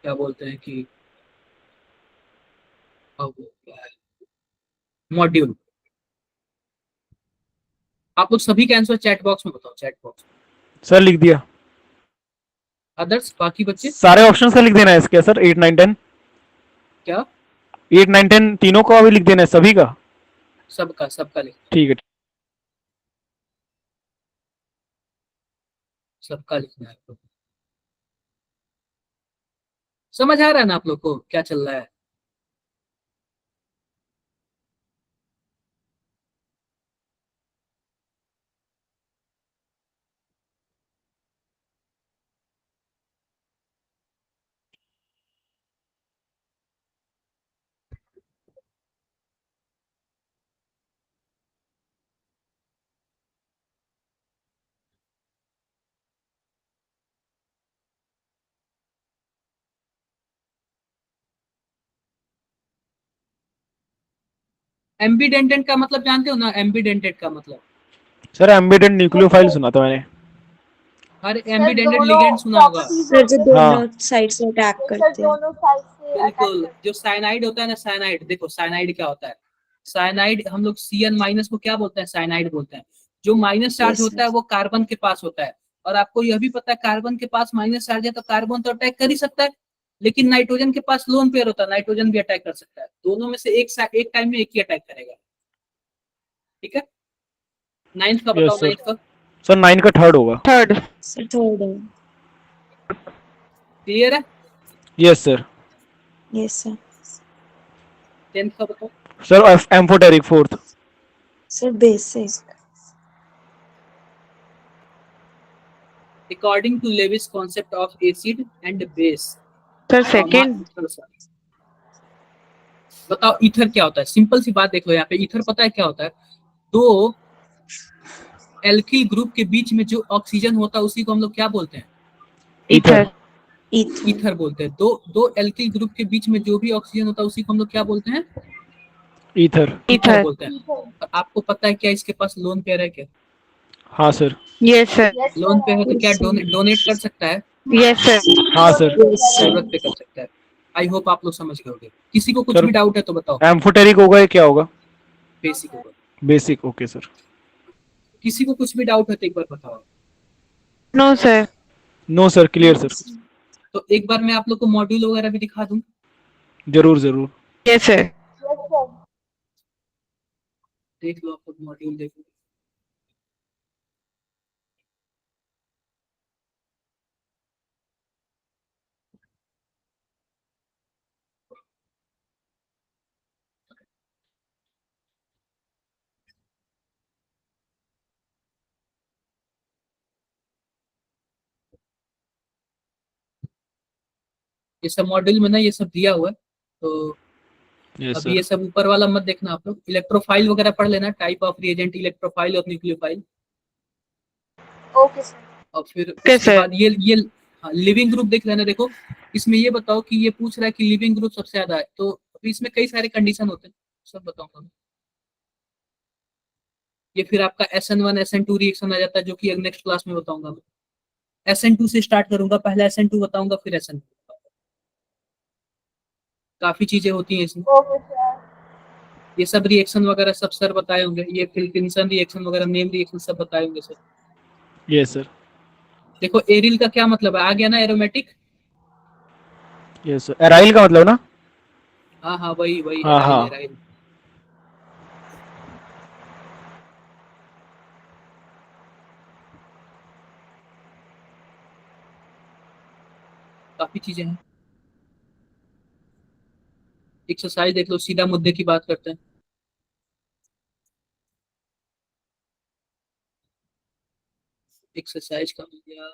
क्या बोलते हैं कि मॉड्यूल। आप लोग सभी का आंसर चैट बॉक्स में बताओ, चैट बॉक्स में। सर लिख दिया। अदर्स बाकी बच्चे सारे ऑप्शंस का लिख देना है इसके सर, 8 9 10। क्या? 8 9 10 तीनों का भी लिख देना है, सभी का। सबका सबका लिख, ठीक है। सबका लिखना है आप लोग। समझ आ रहा है ना आप लोग को क्या चल रहा है? एम्बीडेंटेंट का मतलब जानते हो ना, एम्बीडेंटेंट का मतलब? सर एम्बेडेड न्यूक्लियोफाइल सुना था मैंने। हर एम्बीडेंटेड लिगेंड सुना होगा। सर जो दोनों साइड से अटैक सर करते हैं। दोनों साइड से अटैक बिल्कुल, करते जो साइनाइड होता है ना, साइनाइड, देखो साइनाइड क्या होता है। साइनाइड हम लोग Cn माइनस को क्या बोलते हैं, साइनाइड बोलते हैं। जो माइनस चार्ज Yes, होता है sir. वो कार्बन के पास होता है। और आपको यह भी पता है कार्बन के पास माइनस चार्ज है तो कार्बन तो अटैक कर ही सकता है, लेकिन नाइट्रोजन के पास लोन पेयर होता है, नाइट्रोजन भी अटैक कर सकता है। दोनों में से एक टाइम में एक ही अटैक करेगा, ठीक है। नाइन्थ का बताओ, यस सर। नाइन्थ का। सर 9 का थर्ड होगा। Third. सर थर्ड है। क्लियर है? Yes sir. Yes sir. 10th का बताओ। Sir amphoteric fourth. Sir basic. According to Lewis concept of acid and base, Sir, second. बताओ ईथर क्या होता है? सिंपल सी बात देख लो यहाँ पे, ईथर पता है क्या होता है? दो एल्किल ग्रुप के बीच में जो ऑक्सीजन होता है उसी को हम लोग क्या बोलते हैं? Ether. ईथर बोलते हैं। दो एल्किल ग्रुप के बीच में जो भी ऑक्सीजन होता है उसी को हम लोग क्या बोलते हैं? ईथर। Ether. बोलते हैं। और आपको पता है क्या इसके पास लोन पेयर है क्या? हाँ sir. Yes, sir. Lone pair है तो क्या डोनेट कर सकता है? Yes, sir. हाँ सर। जरूरत पे कर सकता है। आई होप आप लोग समझ गए होंगे। किसी को कुछ सर, भी डाउट है तो बताओ। एम्फोटेरिक होगा या क्या होगा? बेसिक होगा। Basic, okay sir. किसी को कुछ भी डाउट है तो एक बार बताओ। No, sir. No sir, clear sir. तो एक बार मैं आप लोग को मॉड्यूल वगैरह भी दिखा दूं। जरूर जरूर। Yes, sir. Yes sir. देख लो आप लोग मॉड्यूल, देखो। ये सब मॉड्यूल में ना ये सब दिया हुआ है, तो यस अभी ये सर। सब ऊपर वाला मत देखना आप लोग। इलेक्ट्रोफाइल वगैरह पढ़ लेना, टाइप ऑफ रिएजेंट, इलेक्ट्रोफाइल और न्यूक्लियोफाइल। Okay sir. और फिर Okay, उसके sir. बाद ये लिविंग ग्रुप देख लेना। देखो इसमें ये बताओ कि ये पूछ रहा है कि लिविंग ग्रुप सबसे ज्यादा है, तो अभी इसमें कई सारे कंडीशन होते हैं, सब बताऊंगा मैं। ये फिर आपका SN1 SN2 रिएक्शन आ जाता है, जो कि नेक्स्ट क्लास में बताऊंगा मैं। SN2 से स्टार्ट करूंगा, पहले SN2 बताऊंगा फिर SN2। काफी चीजें होती हैं इसमें। Okay sir. ये सब रिएक्शन वगैरह सब सर बताए होंगे, ये फिल्किंसन रिएक्शन वगैरह, नेम रिएक्शन सब बताए होंगे सर। Yes sir. देखो एरिल का क्या मतलब है, आ गया ना एरोमेटिक। यस सर, एराइल का मतलब ना। हाँ हाँ वही वही हाँ हाँ। एराइल। काफी चीजें हैं। एक्सरसाइज देख लो, सीधा मुद्दे की बात करते हैं। एक्सरसाइज का हो गया।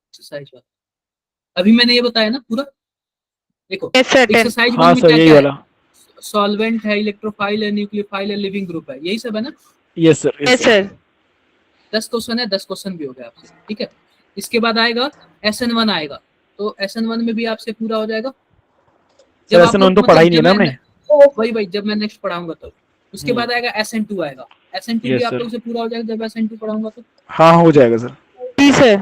एक्सरसाइज वाला अभी मैंने ये बताया ना पूरा। देखो Yes sir, 10. एक्सरसाइज हाँ वन में सर, क्या यही क्या है, वाला। सॉल्वेंट है, इलेक्ट्रोफाइल है, न्यूक्लियोफाइल है, लिविंग ग्रुप है, यही सब है ना। Yes sir. Yes sir. 10 question है, 10 क्वेश्चन भी हो गया आपसे, ठीक है। इसके बाद आएगा SN1 आएगा, तो SN1 में भी आपसे पूरा हो जाएगा। सर आप SN1 लोग तो पढ़ा ही नहीं है ना जब हमने। वही वही जब मैं नेक्स्ट पढ़ाऊंगा तो उसके बाद आएगा SN2 आएगा। SN2 भी यस आप सर। लोग से पूरा हो जाएगा जब SN2 पढ़ाऊंगा तो। हाँ हो जाएगा सर। जी sir.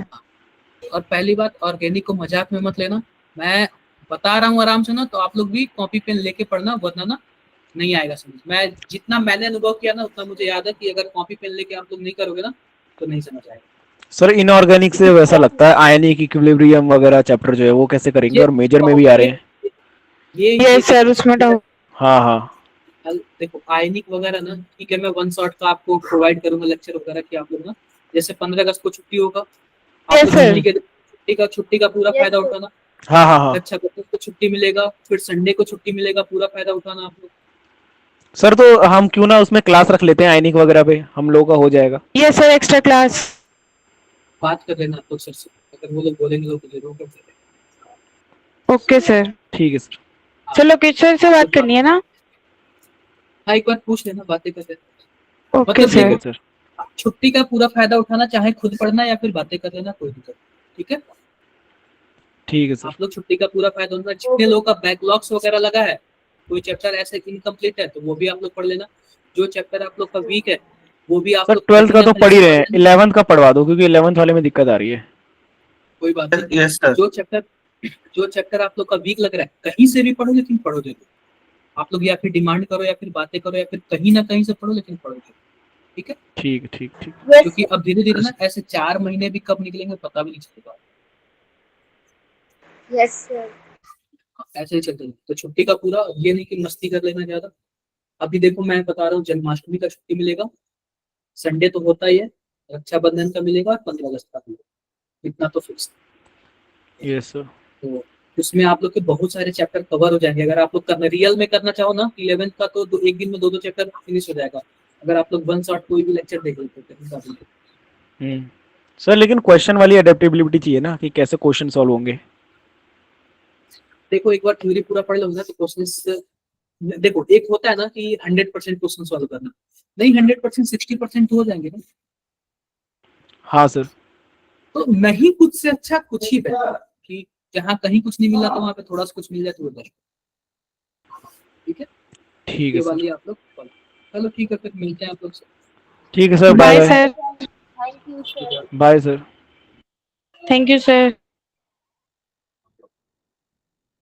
और पहली बात, ऑर्गेनिक को मजाक में मत लेना, मैं बता रहा हूँ आराम से ना, तो आप लोग भी कॉपी पेन लेके पढ़ना, वरना ना नहीं आएगा समझ। मैं जितना मैंने अनुभव किया ना उतना मुझे याद है कि अगर कॉपी पेन लेके आप लोग नहीं करोगे ना तो नहीं समझ आएगा। सर इनऑर्गेनिक से वैसा लगता है आयनिक इक्विलिब्रियम वगैरह चैप्टर जो है वो कैसे करेंगे, और मेजर में भी आ रहे हैं। Yes sir, उसमें डाउट। हाँ हाँ। देखो आयनिक वगैरह ना ठीक है, मैं वन शॉट का आपको प्रोवाइड करूंगा लेक्चर वगैरह कि आप लोग ना, जैसे 15 अगस्त को छुट्टी होगा, आप Yes लोग sir. छुट्टी का पूरा Yes, फायदा sir. उठाना। हाँ हाँ हाँ। अच्छा को छुट्टी मिलेगा, फिर संडे को छुट्टी मिलेगा, पूरा फायदा उठाना आप लोग। सर तो हम क्यों ना उसमें क्लास रख लेते हैं आयनिक वगैरह पे, हम लोगों का हो जाएगा। Yes sir, extra class. बात कर लेना आप लोग सर से, अगर वो लोग बोलेंगे तो जरूर कर देंगे। Okay sir. ठीक है सर। सर लोकेशन से बात करनी है ना? हाँ एक बार पूछ लेना, बातें कर लेना। Okay मतलब ठीक है sir. सर। छुट्टी का पूरा फायदा उठाना, चाहे खुद पढ़ना या फिर बातें कर लेना, कोई दिक्कत नहीं, ठीक है। ठीक है सर। आप लोग छुट्टी का पूरा फायदा उठाना। जितने लोगों का बैकलॉग्स वगैरह लगा है, कोई चैप्टर ऐसे इनकम्प्लीट है तो वो भी आप लोग पढ़ लेना। जो चैप्टर आप लोग का वीक है वो भी आप सर लोग 12th का तो पढ़ ही रहे हैं, लेना। 11th का पढ़वा दो क्योंकि 11th वाले में दिक्कत आ रही है। कोई बात नहीं। Yes sir. जो चैप्टर आप लोग का वीक लग रहा है कहीं से भी पढ़ो, लेकिन पढ़ो जरूर। आप लोग या फिर डिमांड करो या फिर बातें करो या फिर कहीं ना कहीं से पढ़ो, लेकिन पढ़ो जरूर, ठीक है। ठीक ठीक ठीक। Yes, क्योंकि अब धीरे धीरे ना ऐसे 4 महीने भी कब निकलेंगे पता भी नहीं चलेगा, yes, sir. ऐसे ही चलते हैं। तो छुट्टी का पूरा ये नहीं कि मस्ती कर लेना ज्यादा। अभी देखो मैं बता रहा हूँ, जन्माष्टमी का छुट्टी मिलेगा, संडे तो होता ही है, रक्षाबंधन का मिलेगा और 15 अगस्त का मिलेगा, इतना तो फिक्स। Yes sir. तो उसमें आप लोग के बहुत सारे चैप्टर कवर हो जाएंगे। अगर आप लोग करना रियल में करना चाहो ना 11th का, तो एक दिन में 2-2 चैप्टर फिनिश हो जाएगा, अगर आप लोग वन शॉट कोई भी लेक्चर देख लेते हैं। सर लेकिन क्वेश्चन वाली अडेप्टेबिलिटी चाहिए ना कि कैसे क्वेश्चन सॉल्व होंगे। देखो एक बार थ्योरी पूरा पढ़ लो ना तो क्वेश्चन, देखो एक होता है ना कि 100% क्वेश्चन सॉल्व करना, नहीं 100% 60% हो जाएंगे ना। हाँ सर। तो नहीं कुछ से अच्छा कुछ ही बेहतर, कि जहाँ कहीं कुछ नहीं मिला तो वहाँ पे थोड़ा सा कुछ मिल जाए तो वो बेस्ट, ठीक है। ठीक है ये सर। वाली आप लोग follow। चलो ठीक है, फिर मिलते हैं आप लोग से। ठीक है sir. Bye bye sir. Thank you, sir. Bye sir. Thank you sir.